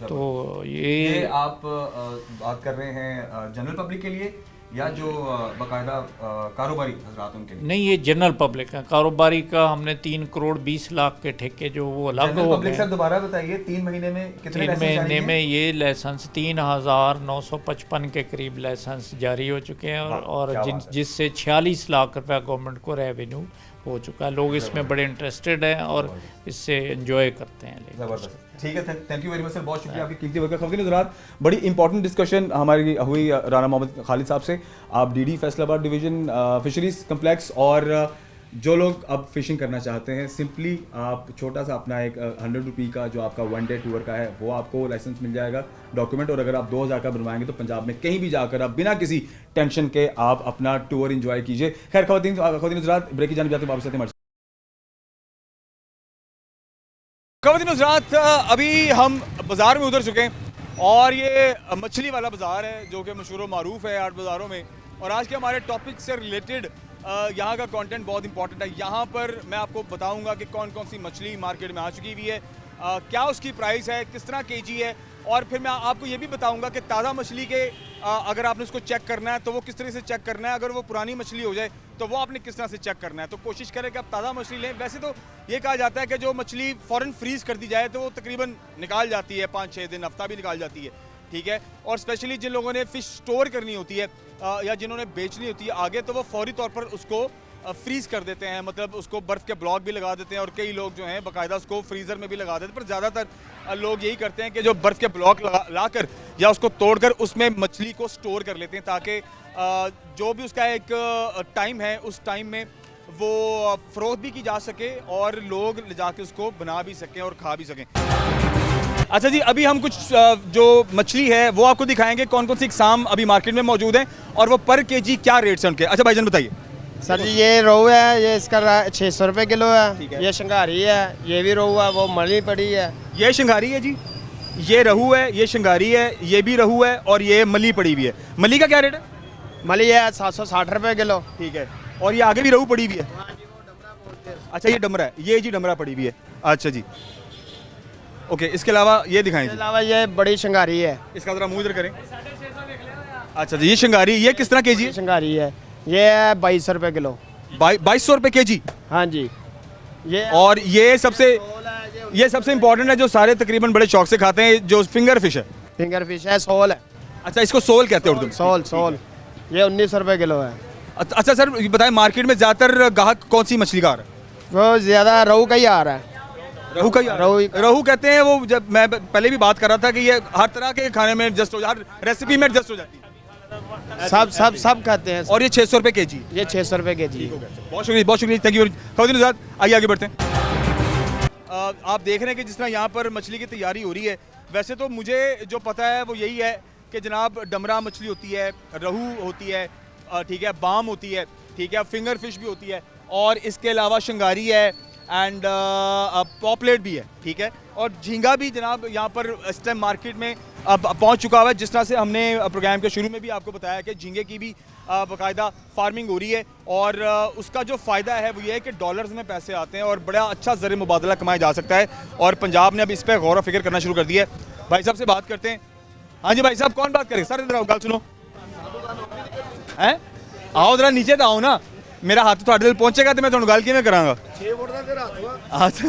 तो ये आप बात कर रहे हैं जनरल पब्लिक के लिए या जो बाकायदा कारोबारी हजरात उनके लिए? नहीं, ये जनरल पब्लिक है। कारोबारी का हमने 3 करोड़ 20 लाख के ठेके जो वो अलग हो गए। सर दोबारा बताइए, 3 महीने में कितने 3 महीने में ये लाइसेंस 3955 के करीब लाइसेंस जारी हो चुके हैं, और जिससे 46 लाख रुपया गवर्नमेंट को रेवेन्यू हो चुका है। लोग इसमें बड़े इंटरेस्टेड हैं और इससे एंजॉय करते हैं। ज़बरदस्त, ठीक है, thank you very much sir, बहुत शुक्रिया आपकी कीमती वक्त। खबरें हज़रात, बड़ी इंपॉर्टेंट डिस्कशन हमारी हुई राना मोहम्मद खालिद साहब से। आप DD Faisalabad division fisheries complex, और जो लोग अब फिशिंग करना चाहते हैं, सिंपली आप छोटा सा अपना एक 100 रुपये का जो आपका वन डे टूर का है वो आपको लाइसेंस मिल जाएगा, डॉक्यूमेंट, और अगर आप 2000 का बनवाएंगे तो पंजाब में कहीं भी जाकर आप बिना किसी टेंशन के आप अपना टूर इंजॉय कीजिए। खैर ख़वातीन हज़रात, ब्रेक की जाने जाते वापस आते हैं। ख़वातीन हज़रात, अभी हम बाज़ार में उतर चुके हैं और ये मछली वाला बाज़ार है जो कि मशहूर व मारूफ़ है आठ बाज़ारों में। और आज के हमारे टॉपिक से रिलेटेड यहाँ का कंटेंट बहुत इंपॉर्टेंट है। यहाँ पर मैं आपको बताऊँगा कि कौन कौन सी मछली मार्केट में आ चुकी हुई है, क्या उसकी प्राइस है, किस तरह केजी है, और फिर मैं आपको ये भी बताऊँगा कि ताज़ा मछली के अगर आपने उसको चेक करना है तो वो किस तरह से चेक करना है, अगर वो पुरानी मछली हो जाए तो वो आपने किस तरह से चेक करना है। तो कोशिश करें कि आप ताज़ा मछली लें। वैसे तो ये कहा जाता है कि जो मछली फ़ौरन फ्रीज़ कर दी जाए तो वो तकरीबन निकाल जाती है, 5-6 दिन, हफ्ता भी निकाल जाती है, ठीक है। और स्पेशली जिन लोगों ने फ़िश स्टोर करनी होती है या जिन्होंने बेचनी होती है आगे, तो वो फौरी तौर पर उसको फ्रीज कर देते हैं, मतलब उसको बर्फ़ के ब्लॉक भी लगा देते हैं, और कई लोग जो हैं बाकायदा उसको फ्रीज़र में भी लगा देते हैं। पर ज़्यादातर लोग यही करते हैं कि जो बर्फ़ के ब्लॉक ला कर या उसको तोड़कर उसमें मछली को स्टोर कर लेते हैं, ताकि जो भी उसका एक टाइम है उस टाइम में वो फ़रोख्त भी की जा सके और लोग ले जाके उसको बना भी सकें और खा भी सकें। अच्छा जी, अभी हम कुछ जो मछली है वो आपको दिखाएंगे, कौन कौन सी इकसाम अभी मार्केट में मौजूद हैं और वो पर केजी क्या रेट्स हैं उनके। अच्छा भाईजान बताइए। सर जी ये रोहू है, ये इसका 600 रुपये किलो ठीक है। है। ये शंगारी है, ये भी रोहू है, वो मली पड़ी है। ये शंगारी है जी, ये रहू है, ये शंगारी है, ये भी रहू है और ये मली पड़ी हुई है। मली का क्या रेट है? मली है 760 रुपये किलो। ठीक है। और ये आगे भी रहू पड़ी हुई है। अच्छा ये डमरा है, ये जी डमरा पड़ी हुई है। अच्छा जी, ओके। इसके अलावा ये दिखाएं इसके जी। अलावा ये बड़ी शंगारी है। इसका जरा मुंह इधर करें। अच्छा जी, ये शंगारी, ये किस तरह केजी ये है? शंगारी है, ये है 2200 रुपये किलो। 2200 रुपये केजी। हाँ जी। ये और ये सबसे इंपॉर्टेंट है जो सारे तकरीबन बड़े शौक से खाते हैं, जो फिंगर फिश है। फिंगर फिश है, सोल है। अच्छा, इसको सोल कहते हैं उर्दू में। सोल सोल ये 1900 रुपये किलो है। अच्छा सर, ये बताएं मार्केट में ज़्यादातर ग्राहक कौन सी मछली का आ रहा है? वो ज़्यादा रोहू का ही आ रहा है। रहू का ही आ रहा है? रहू कहते हैं वो, जब मैं पहले भी बात कर रहा था कि ये हर तरह के खाने में एडजस्ट हो, हर रेसिपी में एडजस्ट हो जाती है। सब खाते हैं। और ये 600 रुपये केजी। ये 600 रुपये के जी। बहुत शुक्रिया, बहुत शुक्रिया, थैंक यू। खौदीन आज़ाद, आइए आगे बढ़ते हैं। आप देख रहे हैं कि जिस तरह यहाँ पर मछली की तैयारी हो रही है, वैसे तो मुझे जो पता है वो यही है कि जनाब डमरा मछली होती है, रहू होती है, ठीक है, बाम होती है, ठीक है, फिंगर फिश भी होती है, और इसके अलावा शंगारी है एंड पॉपलेट भी है, ठीक है। और झींगा भी जनाब यहाँ पर इस टाइम मार्केट में अब पहुँच चुका हुआ है। जिस तरह से हमने प्रोग्राम के शुरू में भी आपको बताया कि झींगे की भी बाकायदा फार्मिंग हो रही है, और उसका जो फ़ायदा है वो ये है कि डॉलर्स में पैसे आते हैं और बड़ा अच्छा ज़र मुबादला कमाया जा सकता है, और पंजाब ने अब इस पर गौर व फिक्र करना शुरू कर दिया है। भाई साहब से बात करते हैं। हाँ जी भाई साहब, कौन बात करें? सर इधर आओ, गल सुनो। हैं आओ जरा नीचे तो आओ ना, मेरा हाथ थोड़े दिल पहुंचेगा तो मैं तुहानू गल किवें करांगा। 6 फुट दा तेरा हाथ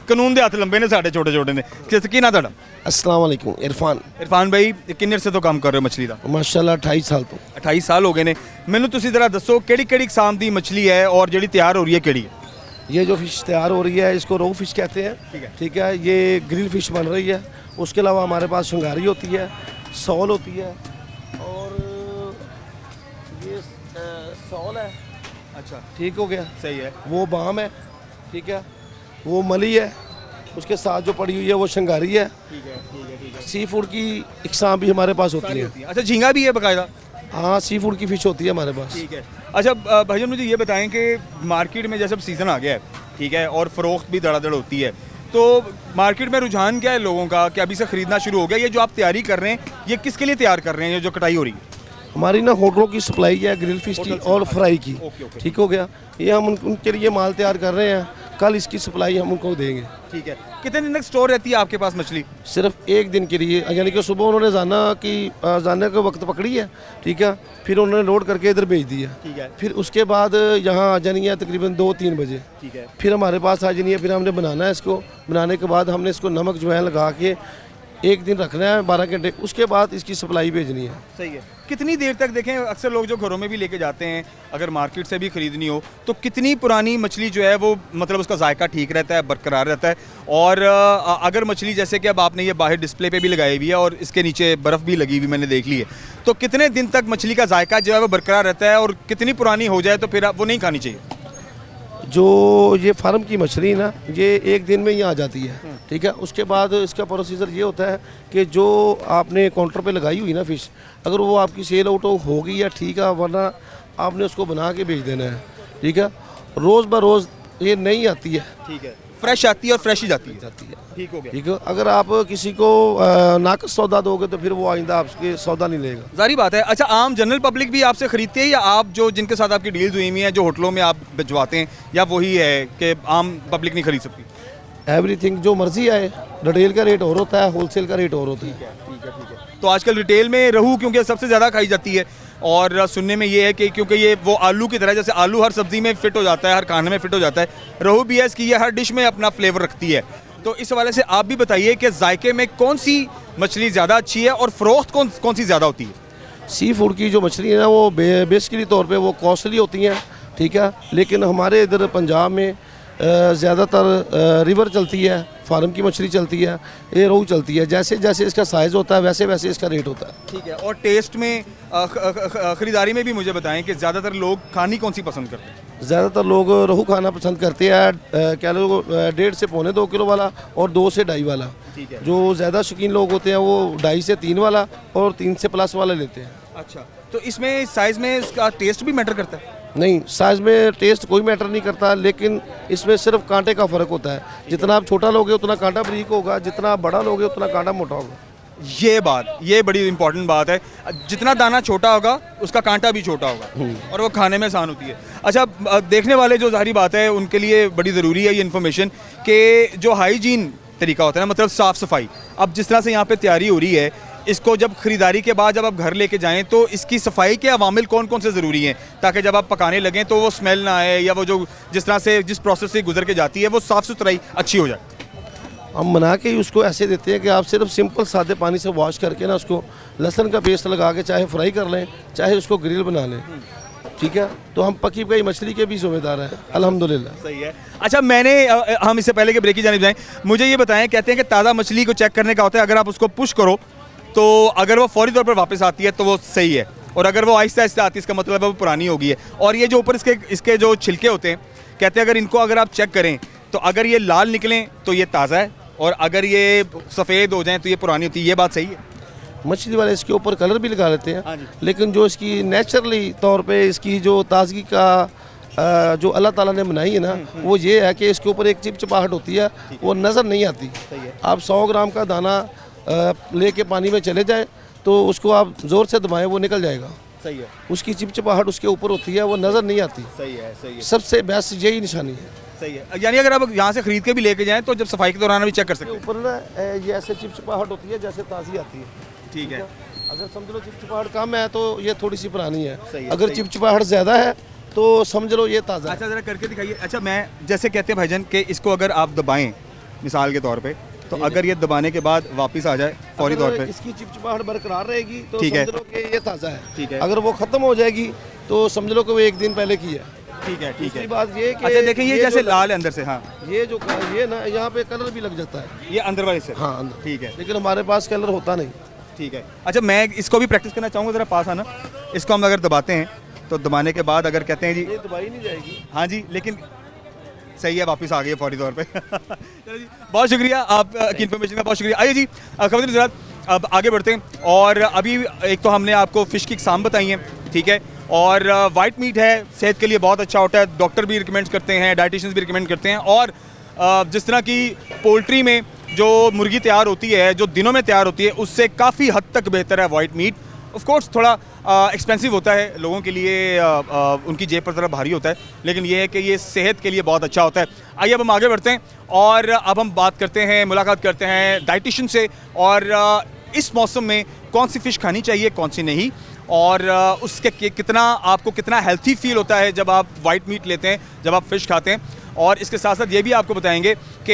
कानून दे हाथ लंबे ने साडे छोटे छोटे ने। की ना तुहाडा? अस्सलाम वालेकुम। इरफान। इरफान भाई किन्ने से तो काम कर रहे हो मछली दा? माशाल्लाह 28 साल तो। 28 साल हो गए ने। मैनू तुसी जरा दसो केड़ी केड़ी किस्म दी मछली है और जेड़ी तैयार हो रही है केड़ी है? ये जो फिश तैयार हो रही है इसको रोहू फिश कहते हैं, ठीक है। ये ग्रिल फिश बन रही है। उसके अलावा हमारे पास शंगारी होती है, सौल होती है, और ये सौल है। अच्छा, ठीक हो गया, सही है। वो बाम है, ठीक है, वो मली है, उसके साथ जो पड़ी हुई है वो शंगारी है। ठीक है, ठीक है, ठीक है। सी फूड की इकसाम भी हमारे पास होती है। अच्छा, झींगा भी है बाकायदा? हाँ, सी फूड की फ़िश होती है हमारे पास। ठीक है। अच्छा भाईजान, मुझे ये बताएं कि मार्केट में जैसे अब सीज़न आ गया है, ठीक है, और फ़रोख्त भी धड़ाधड़ होती है, तो मार्केट में रुझान क्या है लोगों का कि अभी से ख़रीदना शुरू हो गया? ये जो आप तैयारी कर रहे हैं ये किसके लिए तैयार कर रहे हैं, ये जो कटाई हो रही है? हमारी ना होटलों की सप्लाई है, ग्रिल फिश की और फ्राई की। ओके। ठीक हो गया, ये हम उनके लिए माल तैयार कर रहे हैं, कल इसकी सप्लाई हम उनको देंगे। ठीक है। कितने दिन तक स्टोर रहती है आपके पास मछली? सिर्फ एक दिन के लिए, यानी कि सुबह उन्होंने जाने का वक्त पकड़ी है, ठीक है, फिर उन्होंने लोड करके इधर भेज दिया। ठीक है। फिर उसके बाद यहाँ आ जानी है तकरीबन 2-3 बजे। ठीक है। फिर हमारे पास आ जानी है, फिर हमने बनाना है इसको। बनाने के बाद हमने इसको नमक जो है लगा के एक दिन रखना है 12 घंटे, उसके बाद इसकी सप्लाई भेजनी है। सही है। कितनी देर तक, देखें अक्सर लोग जो घरों में भी लेके जाते हैं, अगर मार्केट से भी ख़रीदनी हो तो कितनी पुरानी मछली जो है वो, मतलब उसका जायका ठीक रहता है, बरकरार रहता है? और अगर मछली जैसे कि अब आपने ये बाहर डिस्प्ले पे भी लगाई हुई है और इसके नीचे बर्फ़ भी लगी हुई मैंने देख ली है, तो कितने दिन तक मछली का जायका जो है वो बरकरार रहता है, और कितनी पुरानी हो जाए तो फिर वो नहीं खानी चाहिए? जो ये फार्म की मछली ना, ये एक दिन में ही आ जाती है, ठीक है। उसके बाद इसका प्रोसीजर ये होता है कि जो आपने काउंटर पे लगाई हुई ना फ़िश, अगर वो आपकी सेल आउट होगी या ठीक है, वरना आपने उसको बना के भेज देना है, ठीक है। रोज़ ब रोज़ ये नहीं आती है, ठीक है, फ्रेश आती है और फ्रेश ही जाती है। ठीक हो गया। ठीक है। अगर आप किसी को नाकस सौदा दोगे तो फिर वो आइंदा आपके सौदा नहीं लेगा। जारी बात है। अच्छा, आम जनरल पब्लिक भी आपसे खरीदती है, या आप जो जिनके साथ आपकी डील्स हुई हुई हैं, जो होटलों में आप भिजवाते हैं, या वही है कि आम पब्लिक नहीं खरीद सकती? एवरीथिंग जो मर्जी आए, रिटेल का रेट और होता है, होलसेल का रेट और होता है। ठीक है। तो आजकल रिटेल में रहू क्योंकि सबसे ज़्यादा खाई जाती है, और सुनने में ये है कि क्योंकि ये वो आलू की तरह, जैसे आलू हर सब्जी में फिट हो जाता है, हर खाने में फिट हो जाता है, रहू भी है इसकी, ये हर डिश में अपना फ्लेवर रखती है। तो इस हवाले से आप भी बताइए कि जायके में कौन सी मछली ज़्यादा अच्छी है और फ़रोख्त कौन सी ज़्यादा होती है? सी फूड की जो मछली है ना वो बेसिकली तौर पे वो कॉस्टली होती हैं, ठीक है। लेकिन हमारे इधर पंजाब में ज़्यादातर रिवर चलती है, फार्म की मछली चलती है, ये रोहू चलती है। जैसे जैसे इसका साइज़ होता है वैसे वैसे इसका रेट होता है। ठीक है। और टेस्ट में ख़रीदारी में भी मुझे बताएं कि ज़्यादातर लोग खानी कौन सी पसंद करते हैं? ज़्यादातर लोग रोहू खाना पसंद करते हैं, क्या लोग 1.5 से पौने 2 किलो वाला और 2 से 2.5 वाला। ठीक है। जो ज़्यादा शौकीन लोग होते हैं वो 2.5 से 3 वाला और 3 से प्लस वाला लेते हैं। अच्छा, तो इसमें साइज़ में इसका टेस्ट भी मैटर करता है? नहीं, साइज़ में टेस्ट कोई मैटर नहीं करता, लेकिन इसमें सिर्फ कांटे का फ़र्क होता है। जितना आप छोटा लोगे उतना कांटा बारीक होगा, जितना आप बड़ा लोगे उतना कांटा मोटा होगा। ये बड़ी इंपॉर्टेंट बात है। जितना दाना छोटा होगा उसका कांटा भी छोटा होगा और वो खाने में आसान होती है। अच्छा, देखने वाले जो ज़ाहिर बात है उनके लिए बड़ी ज़रूरी है ये इन्फॉर्मेशन कि जो हाइजीन तरीका होता है ना, मतलब साफ़ सफाई। अब जिस तरह से यहाँ पे तैयारी हो रही है, इसको जब ख़रीदारी के बाद जब आप घर लेके जाएं तो इसकी सफाई के अवामिल कौन कौन से ज़रूरी हैं ताकि जब आप पकाने लगें तो वो स्मेल ना आए, या वो जो जिस तरह से जिस प्रोसेस से गुजर के जाती है वो साफ़ सुथराई अच्छी हो जाए? हम बना के उसको ऐसे देते हैं कि आप सिर्फ सिंपल सादे पानी से वॉश करके ना उसको लहसुन का पेस्ट लगा के चाहे फ्राई कर लें, चाहे उसको ग्रिल बना लें, ठीक है। तो हम पकी पकाई मछली के भी जिम्मेदार हैं, अल्हम्दुलिल्लाह। सही है। अच्छा, हम इससे पहले के ब्रेक की जानिब जाएं, मुझे ये बताएं, कहते हैं कि ताज़ा मछली को चेक करने का होता है, अगर आप उसको पुश करो तो अगर वो फौरी तौर पर वापस आती है तो वो सही है, और अगर वो आहिस्ता आहिस्ता आती है इसका मतलब है वो पुरानी हो गई है। और ये जो ऊपर इसके जो छिलके होते हैं, कहते हैं अगर आप चेक करें तो अगर ये लाल निकलें तो ये ताज़ा है, और अगर ये सफ़ेद हो जाएं तो ये पुरानी होती है। ये बात सही है? मछली वाले इसके ऊपर कलर भी लगा लेते हाँ हैं, जी। लेकिन जो इसकी नेचुरली तौर पे इसकी जो ताजगी का जो अल्लाह ताला ने बनाई है ना, वो ये है कि इसके ऊपर एक चिपचिपाहट होती है, वो नज़र नहीं आती। आप 100 ग्राम का दाना लेके पानी में चले जाएं तो उसको आप ज़ोर से दबाएं वो निकल जाएगा। सही है। उसकी चिपचिपाहट उसके ऊपर होती है, वो नज़र नहीं आती। सही है। सही है। सबसे बेस्ट यही निशानी है। सही है। यानी अगर आप यहाँ से खरीद के भी लेके जाएं तो जब सफाई के दौरान भी चेक कर सकते हैं। ऊपर ना ये ऐसे चिपचिपाहट होती है जैसे ताज़ी आती है। ठीक है। अगर समझ लो चिपचिपाहट कम है तो ये थोड़ी सी पुरानी है, सही है, अगर सही है। चिपचिपाहट ज़्यादा है तो समझ लो ये ताज़ा है। अच्छा, ज़रा करके दिखाइए। अच्छा, मैं जैसे कहते हैं भाईजान कि इसको अगर आप दबाएं मिसाल के तौर पे, तो अगर ये दबाने के बाद वापस आ जाए फौरी तौर अगर पे, इसकी चिपचिपाहट बरकरार रहेगी तो ठीक है। समझ लो कि ये ताज़ा है। ठीक है। अगर वो ख़त्म हो जाएगी तो समझ लो कि वो एक दिन पहले की है। ठीक है। ठीक दूसरी है। बात ये कि अच्छा, देखें ये जैसे जो लाल है अंदर से। हाँ, ये जो ये ना यहाँ पे कलर भी लग जाता है। ये अंदर वाले से। हाँ अंदर, ठीक है। लेकिन हमारे पास कलर होता नहीं। ठीक है। अच्छा, मैं इसको भी प्रैक्टिस करना चाहूँगा, ज़रा पास आना। इसको हम अगर दबाते हैं तो दबाने के बाद अगर कहते हैं जी ये दबाई नहीं जाएगी। हाँ जी, लेकिन सही है, वापस आ गई है फौरी तौर पे। चलो जी, बहुत शुक्रिया आपकी इन्फॉर्मेशन का, बहुत शुक्रिया। आइए जी, खबरदार ज़रा अब आगे बढ़ते हैं। और अभी एक तो हमने आपको फ़िश की इकसाम बताई हैं, ठीक है, और वाइट मीट है, सेहत के लिए बहुत अच्छा होता है, डॉक्टर भी रिकमेंड करते हैं, डाइटिशियंस भी रिकमेंड करते हैं। और जिस तरह की पोल्ट्री में जो मुर्गी तैयार होती है, जो दिनों में तैयार होती है, उससे काफ़ी हद तक बेहतर है वाइट मीट। ऑफ कोर्स थोड़ा एक्सपेंसिव होता है लोगों के लिए, उनकी जेब पर ज़रा भारी होता है, लेकिन ये है कि ये सेहत के लिए बहुत अच्छा होता है। आइए अब हम आगे बढ़ते हैं और अब हम बात करते हैं, मुलाकात करते हैं डाइटिशियन से, और इस मौसम में कौन सी फ़िश खानी चाहिए, कौन सी नहीं, और उसके कितना आपको कितना हेल्थी फील होता है जब आप वाइट मीट लेते हैं, जब आप फ़िश खाते हैं। और इसके साथ साथ ये भी आपको बताएंगे कि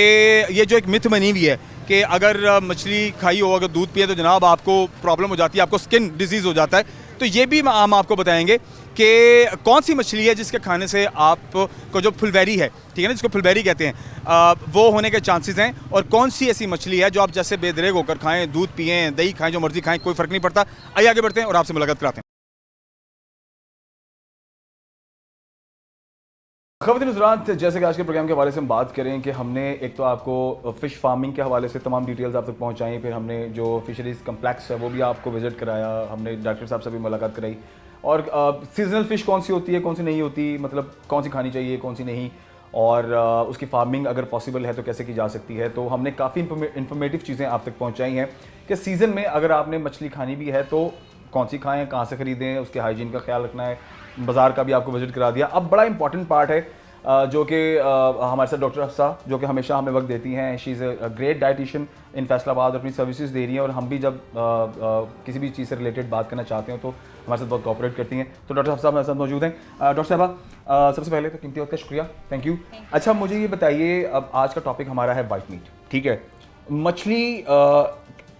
ये जो एक मिथ बनी हुई है कि अगर मछली खाई हो, अगर दूध पिए तो जनाब आपको प्रॉब्लम हो जाती है, आपको स्किन डिजीज़ हो जाता है, तो ये भी हम आपको बताएंगे कि कौन सी मछली है जिसके खाने से आपको जो फुलबेरी है, ठीक है ना, जिसको फुलबेरी कहते हैं, वो होने के चांसेस हैं, और कौन सी ऐसी मछली है जो आप जैसे बेदरेग होकर खाएं, दूध पिएँ, दही खाएं, जो मर्जी खाएं, कोई फ़र्क नहीं पड़ता। आइए आगे बढ़ते हैं और आपसे मुलाकात कराते हैं। खबरदार हज़रात, जैसे कि आज के प्रोग्राम के हवाले से हम बात करें कि हमने एक तो आपको फ़िश फार्मिंग के हवाले से तमाम डिटेल्स आप तक पहुंचाई, फिर हमने जो फिशरीज़ कम्प्लेक्स है वो भी आपको विज़िट कराया, हमने डॉक्टर साहब से भी मुलाकात कराई, और सीजनल फ़िश कौन सी होती है, कौन सी नहीं होती, मतलब कौन सी खानी चाहिए, कौन सी नहीं, और उसकी फार्मिंग अगर पॉसिबल है तो कैसे की जा सकती है। तो हमने काफ़ी इंफॉर्मेटिव चीज़ें आप तक पहुँचाई हैं कि सीज़न में अगर आपने मछली खानी भी है तो कौन सी खाएँ, कहाँ से ख़रीदें, उसके हाइजीन का ख्याल रखना है, बाज़ार का भी आपको विजिट करा दिया। अब बड़ा इंपॉर्टेंट पार्ट है जो कि हमारे साथ डॉक्टर हफ्सा, जो कि हमेशा हमें वक्त देती हैं, she is a great dietitian in Faisalabad, अपनी सर्विसेज दे रही हैं, और हम भी जब किसी भी चीज़ से रिलेटेड बात करना चाहते हैं तो हमारे साथ बहुत कोऑपरेट करती हैं। तो डॉक्टर हफ्सा हमारे साथ मौजूद हैं। डॉक्टर साहबा, सबसे पहले तो कीमती वक्त का शुक्रिया, थैंक यू। अच्छा, मुझे ये बताइए, अब आज का टॉपिक हमारा है वाइट मीट, ठीक है, मछली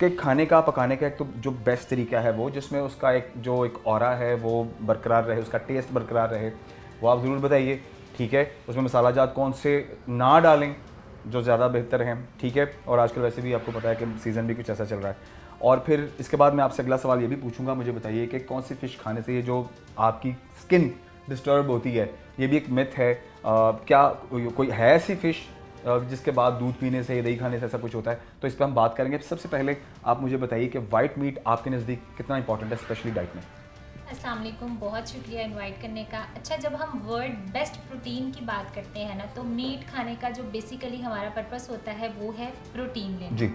के खाने का पकाने का एक तो जो बेस्ट तरीका है वो जिसमें उसका एक ऑरा है वो बरकरार रहे, उसका टेस्ट बरकरार रहे, वो आप ज़रूर बताइए, ठीक है। उसमें मसाला जात कौन से ना डालें जो ज़्यादा बेहतर हैं, ठीक है। और आजकल वैसे भी आपको पता है कि सीज़न भी कुछ ऐसा चल रहा है। और फिर इसके बाद मैं आपसे अगला सवाल ये भी पूछूंगा, मुझे बताइए कि कौन सी फ़िश खाने से ये जो आपकी स्किन डिस्टर्ब होती है, ये भी एक मिथ है। क्या कोई है ऐसी फ़िश जिसके बाद दूध पीने से, दही खाने से ऐसा कुछ होता है? तो इस पर हम बात करेंगे। सबसे पहले आप मुझे बताइए कि वाइट मीट आपके नज़दीक कितना इंपॉर्टेंट है, स्पेशली डाइट में? अस्सलाम वालेकुम, बहुत शुक्रिया इनवाइट करने का। अच्छा, जब हम वर्ड बेस्ट प्रोटीन की बात करते हैं ना, तो मीट खाने का जो बेसिकली हमारा पर्पस होता है वो है प्रोटीन लेना जी।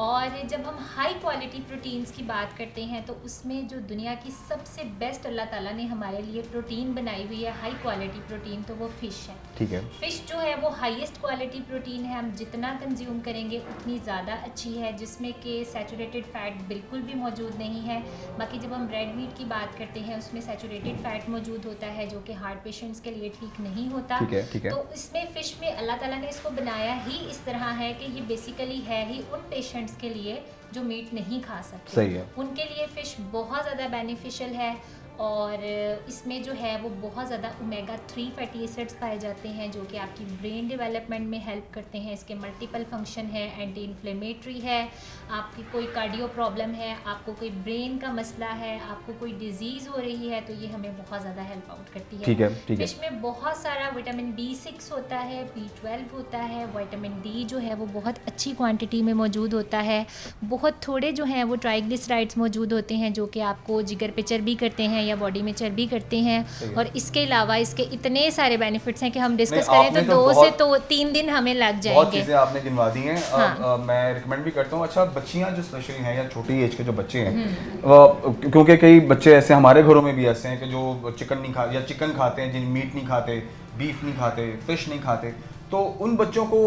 और जब हम हाई क्वालिटी प्रोटीन्स की बात करते हैं तो उसमें जो दुनिया की सबसे बेस्ट अल्लाह ताला ने हमारे लिए प्रोटीन बनाई हुई है हाई क्वालिटी प्रोटीन, तो वो फ़िश है। ठीक है। फ़िश जो है वो हाईएस्ट क्वालिटी प्रोटीन है, हम जितना कंज्यूम करेंगे उतनी ज़्यादा अच्छी है, जिसमें कि सैचुरेटेड फ़ैट बिल्कुल भी मौजूद नहीं है। बाकी जब हम रेड मीट की बात करते हैं उसमें सैचुरेटेड फ़ैट मौजूद होता है जो कि हार्ट पेशेंट्स के लिए ठीक नहीं होता। ठीक है, ठीक है। तो इसमें फ़िश में अल्लाह ताला ने इसको बनाया ही इस तरह है कि ये बेसिकली है ही उन पेशेंट्स के लिए जो मीट नहीं खा सकते। सही है। उनके लिए फ़िश बहुत ज़्यादा बेनिफिशियल है और इसमें जो है वो बहुत ज़्यादा ओमेगा 3 फैटी एसिड्स पाए जाते हैं जो कि आपकी ब्रेन डेवलपमेंट में हेल्प करते हैं। इसके मल्टीपल फंक्शन है, एंटी इन्फ्लेमेटरी है, आपकी कोई कार्डियो प्रॉब्लम है, आपको कोई ब्रेन का मसला है, आपको कोई डिजीज़ हो रही है, तो ये हमें बहुत ज़्यादा हेल्प आउट करती है। ठीक है, ठीक है। फिश में बहुत सारा विटामिन B6 होता है, B12 होता है, विटामिन D जो है वो बहुत अच्छी क्वांटिटी में मौजूद होता है। बहुत थोड़े जो हैं वो ट्राइग्लिसराइड्स मौजूद होते हैं जो कि आपको जिगर पे चर्बी करते हैं या बॉडी में चर्बी करते हैं। और इसके अलावा इसके इतने सारे बेनिफिट्स हैं कि हम डिस्कस करें तो 2 से 3 दिन हमें लग जाएंगे। बहुत चीज़ें आपने गिनवा दी हैं। हाँ। मैं रिकमेंड भी करता हूँ। अच्छा, बच्चियाँ जो स्पेशली हैं या छोटी एज के जो बच्चे हैं, क्योंकि कई बच्चे ऐसे हमारे घरों में भी ऐसे हैं कि जो चिकन नहीं खाते या चिकन खाते हैं, जिन मीट नहीं खाते, बीफ नहीं खाते, फिश नहीं खाते, तो उन बच्चों को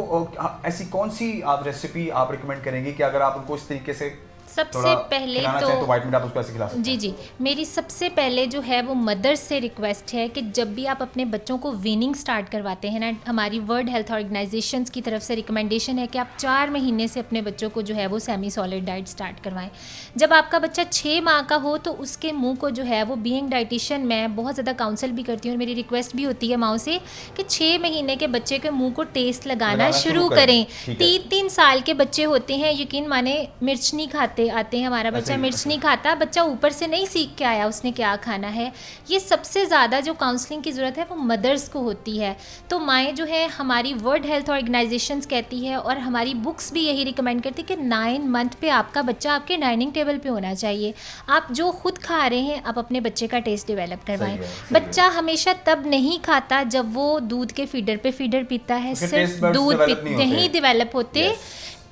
ऐसी कौन सी आप रेसिपी आप रिकमेंड करेंगे कि अगर आप उनको इस तरीके से सबसे पहले तो व्हाइट मीट आप उसको ऐसे खिला सकते हैं? जी, मेरी सबसे पहले जो है वो मदर्स से रिक्वेस्ट है कि जब भी आप अपने बच्चों को वीनिंग स्टार्ट करवाते हैं ना, हमारी वर्ल्ड हेल्थ ऑर्गेनाइजेशंस की तरफ से रिकमेंडेशन है कि आप 4 महीने से अपने बच्चों को जो है वो सेमी सॉलिड डाइट स्टार्ट करवाएं। जब आपका बच्चा 6 माह का हो तो उसके मुँह को जो है वो बीइंग डाइटिशियन मैं बहुत ज़्यादा काउंसिल भी करती हूँ और मेरी रिक्वेस्ट भी होती है माओ से कि 6 महीने के बच्चे के मुँह को टेस्ट लगाना शुरू करें। 3 साल के बच्चे होते हैं, यकीन माने मिर्च नहीं खाते आते हैं, हमारा बच्चा मिर्च नहीं खाता, बच्चा ऊपर से नहीं सीख के आया उसने क्या खाना है। ये सबसे ज़्यादा जो काउंसलिंग की ज़रूरत है वो मदर्स को होती है। तो माएँ जो है, हमारी वर्ल्ड हेल्थ ऑर्गेनाइजेशंस कहती है और हमारी बुक्स भी यही रिकमेंड करती है कि 9 मंथ पे आपका बच्चा आपके डाइनिंग टेबल पे होना चाहिए। आप जो खुद खा रहे हैं आप अपने बच्चे का टेस्ट डेवलप करवाएं। बच्चा हमेशा तब नहीं खाता जब वो दूध के फीडर पे फीडर पीता है, सिर्फ दूध नहीं डेवलप होते।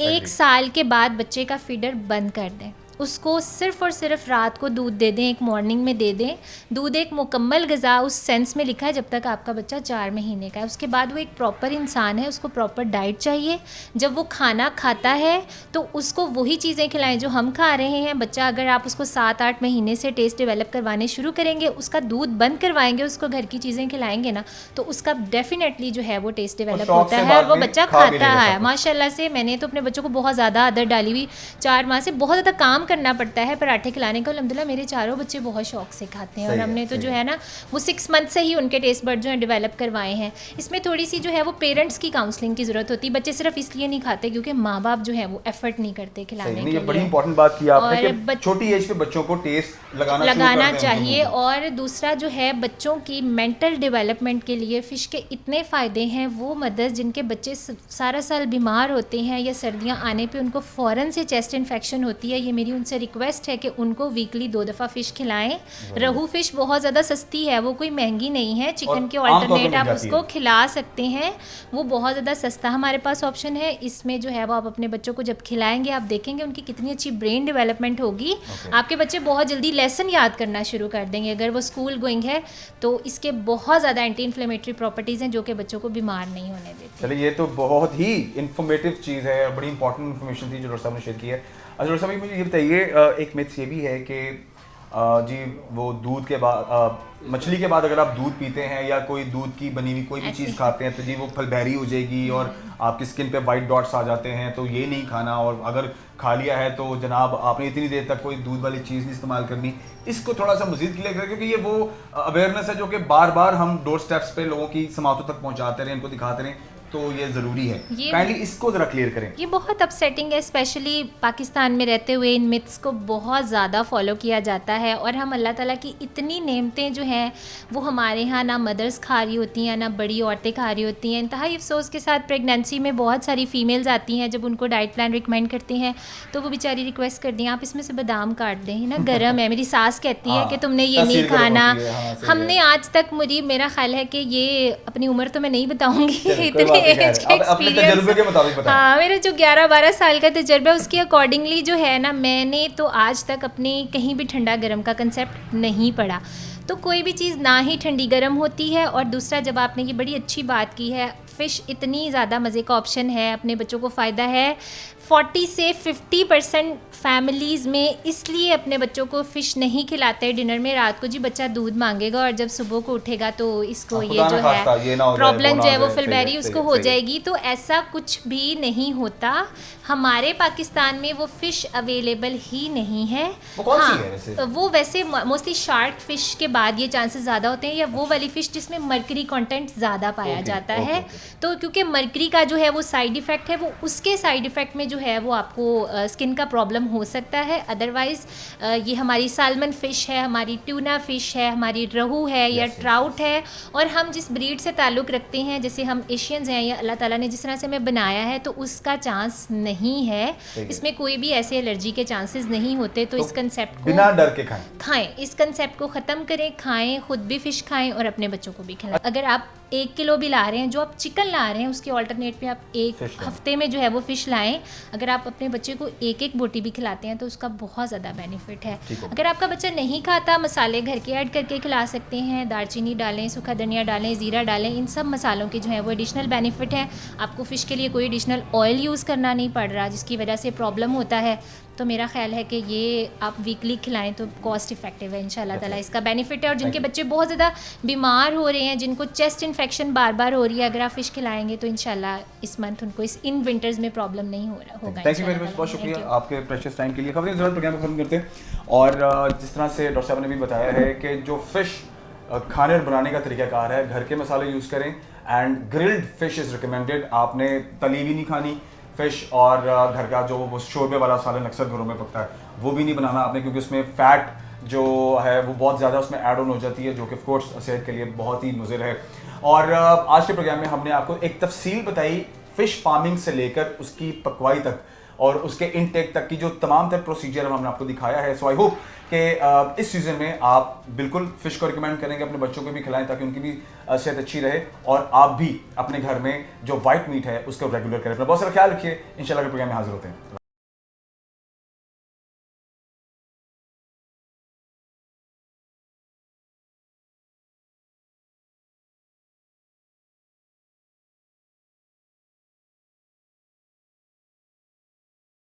1 साल के बाद बच्चे का फीडर बंद कर दें, उसको सिर्फ़ और सिर्फ रात को दूध दे दें, एक मॉर्निंग में दे दें। दूध एक मुकम्मल ग़िज़ा उस सेंस में लिखा है जब तक आपका बच्चा 4 महीने का है। उसके बाद वो एक प्रॉपर इंसान है, उसको प्रॉपर डाइट चाहिए। जब वो खाना खाता है तो उसको वही चीज़ें खिलाएं जो हम खा रहे हैं। बच्चा अगर आप उसको 7-8 महीने से टेस्ट डेवलप करवाने शुरू करेंगे, उसका दूध बंद करवाएंगे, उसको घर की चीज़ें खिलाएंगे ना, तो उसका डेफिनेटली जो है वो टेस्ट डेवलप होता है और वो बच्चा खाता है माशाल्लाह से। मैंने तो अपने बच्चों को बहुत ज़्यादा आदत डाली हुई, 4 माह से बहुत ज़्यादा काम करना पड़ता है पराठे खिलाने का। अल्हम्दुलिल्लाह मेरे चारों बच्चे बहुत शौक से खाते हैं और हमने तो जो है ना वो 6 मंथ से ही उनके टेस्ट बड जो है डेवलप करवाए हैं। इसमें थोड़ी सी जो है वो पेरेंट्स की काउंसलिंग की ज़रूरत होती है। बच्चे सिर्फ इसलिए नहीं खाते क्योंकि माँ बाप जो है वो एफर्ट नहीं करते खिलाने के लिए। बड़ी इंपॉर्टेंट बात की आपने कि छोटी एज के बच्चों को टेस्ट लगाना चाहिए। और दूसरा जो है बच्चों की मेंटल डेवलपमेंट के लिए फ़िश के इतने फ़ायदे हैं। वो मदर्स जिनके बच्चे सारा साल बीमार होते हैं या सर्दियाँ आने पर उनको फ़ौरन से चेस्ट इन्फेक्शन होती है, ये मेरी उनसे रिक्वेस्ट है कि उनको वीकली 2 दफ़ा फ़िश खिलाएं। रहू फ़िश बहुत ज़्यादा सस्ती है, वो कोई महंगी नहीं है, चिकन के ऑल्टरनेट आप उसको खिला सकते हैं, वो बहुत ज़्यादा सस्ता हमारे पास ऑप्शन है। इसमें जो है वो आप अपने बच्चों को जब खिलाएंगे आप देखेंगे उनकी कितनी अच्छी ब्रेन डेवलपमेंट होगी। आपके बच्चे बहुत जल्दी लेसन याद करना शुरू कर देंगे अगर वो स्कूल गोइंग है। तो इसके बहुत ज़्यादा एंटी इन्फ्लेमेटरी प्रॉपर्टीज़ हैं जो कि बच्चों को बीमार नहीं होने देती। चलिए, ये तो बहुत ही इन्फॉर्मेटिव चीज़ है, बड़ी इंपॉर्टेंट इन्फॉर्मेशन थी जो डॉक्टर साहब ने शेयर की है। डॉक्टर साहब मुझे ये बताइए, एक मिथ ये भी है कि जी वो दूध के बाद मछली के बाद अगर आप दूध पीते हैं या कोई दूध की बनी हुई कोई भी चीज़ खाते हैं तो जी वो फलबहरी हो जाएगी और आपकी स्किन पे वाइट डॉट्स आ जाते हैं, तो ये नहीं खाना। और अगर खा लिया है तो जनाब आपने इतनी देर तक कोई दूध वाली चीज़ नहीं इस्तेमाल करनी, इसको थोड़ा सा मज़ीद क्लियर करें, क्योंकि ये वो अवेयरनेस है जो कि बार बार हम डोर स्टेप्स पे लोगों की समातों तक पहुंचाते रहें, इनको दिखाते रहें, तो ये ज़रूरी है। काइंडली इसको ज़रा क्लियर करें। ये बहुत अपसेटिंग है, स्पेशली पाकिस्तान में रहते हुए इन मिथ्स को बहुत ज़्यादा फॉलो किया जाता है, और हम अल्लाह ताला की इतनी नेमतें जो हैं वो हमारे यहाँ ना मदर्स खा रही होती हैं ना बड़ी औरतें खा रही होती हैं। इंतहाई अफसोस के साथ प्रेगनेंसी में बहुत सारी फ़ीमेल्स आती हैं, जब उनको डाइट प्लान रिकमेंड करते हैं तो वो बेचारी रिक्वेस्ट करती हैं आप इसमें से बादाम काट दें, ना गर्म है। मेरी सास कहती है कि तुमने ये नहीं खाना। हमने आज तक, मेरा ख्याल है कि ये अपनी उम्र तो मैं नहीं बताऊँगी, इतने एज के तजुर्बे के मुताबिक बताएं। हाँ, मेरा जो 11-12 साल का तजर्बा उसके अकॉर्डिंगली जो है ना, मैंने तो आज तक अपने कहीं भी ठंडा गर्म का कंसेप्ट नहीं पढ़ा। तो कोई भी चीज़ ना ही ठंडी गर्म होती है। और दूसरा, जब आपने ये बड़ी अच्छी बात की है, फ़िश इतनी ज़्यादा मज़े का ऑप्शन है, अपने बच्चों को फ़ायदा है। 40 से 50% फैमिलीज़ में इसलिए अपने बच्चों को फ़िश नहीं खिलाते डिनर में। रात को जी बच्चा दूध मांगेगा और जब सुबह को उठेगा तो इसको ये जो है प्रॉब्लम जो है वो फिलबेरी उसको हो जाएगी। तो ऐसा कुछ भी नहीं होता। हमारे पाकिस्तान में वो फ़िश अवेलेबल ही नहीं है। वो कौन सी है वैसे? वो वैसे मोस्टली शार्क फ़िश के बाद ये चांसेस ज़्यादा होते हैं, या वो वाली फ़िश जिसमें मर्करी कंटेंट ज़्यादा पाया जाता है। तो क्योंकि मर्करी का जो है वो साइड इफ़ेक्ट है, वो उसके साइड इफ़ेक्ट में जो है वो आपको स्किन का प्रॉब्लम हो सकता है। अदरवाइज़ ये हमारी सालमन फ़िश है, हमारी ट्यूना फ़िश है, हमारी रहू है या ट्राउट है, और हम जिस ब्रीड से ताल्लुक़ रखते हैं, जैसे हम एशियंस हैं या अल्लाह ताला ने जिस तरह से हमें बनाया है, तो उसका चांस नहीं है। इसमें कोई भी ऐसे एलर्जी के चांसेस नहीं होते। तो इस कंसेप्ट को बिना डर के खाएं, इस कंसेप्ट को ख़त्म करें, खाएं, खुद भी फ़िश खाएं और अपने बच्चों को भी खिलाएं। अगर आप 1 किलो भी ला रहे हैं, जो आप चिकन ला रहे हैं उसके ऑल्टरनेट पे आप एक हफ्ते में जो है वो फ़िश लाएं। अगर आप अपने बच्चे को एक एक बोटी भी खिलाते हैं तो उसका बहुत ज़्यादा बेनिफिट है। अगर आपका बच्चा नहीं खाता, मसाले घर के ऐड करके खिला सकते हैं। दालचीनी डालें, सूखा धनिया डालें, ज़ीरा डालें, इन सब मसालों के जो है वो एडिशनल बेनिफिट है। आपको फ़िश के लिए कोई एडिशनल ऑयल यूज़ करना नहीं पड़ रहा, जिसकी वजह से प्रॉब्लम होता है। तो मेरा ख्याल है कि ये आप वीकली खिलाएं तो कॉस्ट इफेक्टिव है, इंशाल्लाह ताला इसका बेनिफिट है। और जिनके बच्चे बहुत ज़्यादा बीमार हो रहे हैं, जिनको चेस्ट इन्फेक्शन बार बार हो रही है, अगर आप फ़िश खिलाएंगे तो इंशाल्लाह इस मंथ उनको इन विंटर्स में प्रॉब्लम नहीं होगा। थैंक यू वेरी मच, बहुत शुक्रिया आपके प्रेशियस टाइम के लिए। खबरें ज़रूर प्रोग्राम को खत्म करते हैं। और जिस तरह से डॉक्टर साहब ने भी बताया है कि जो फ़िश खाने और बनाने का तरीकाकार है, घर के मसाले यूज़ करें, and grilled fish is recommended. आपने तली भी नहीं खानी फ़िश, और घर का जो वो शोरबे वाला सालन अक्सर घरों में पकता है वो भी नहीं बनाना आपने, क्योंकि उसमें फ़ैट जो है वो बहुत ज़्यादा उसमें ऐड ऑन हो जाती है, जो कि ऑफकोर्स सेहत के लिए बहुत ही मुज़िर है। और आज के प्रोग्राम में हमने आपको एक तफसील बताई फ़िश फार्मिंग से लेकर उसकी पकवाई तक और उसके इनटेक तक की जो तमाम तर प्रोसीजर हमने आपको दिखाया है। सो आई होप कि इस सीज़न में आप बिल्कुल फ़िश को रिकमेंड करेंगे, अपने बच्चों को भी खिलाएं ताकि उनकी भी सेहत अच्छी रहे, और आप भी अपने घर में जो वाइट मीट है उसको रेगुलर करें। अपना बहुत सारा ख्याल रखिए। इंशाल्लाह के प्रोग्राम में हाजिर होते हैं।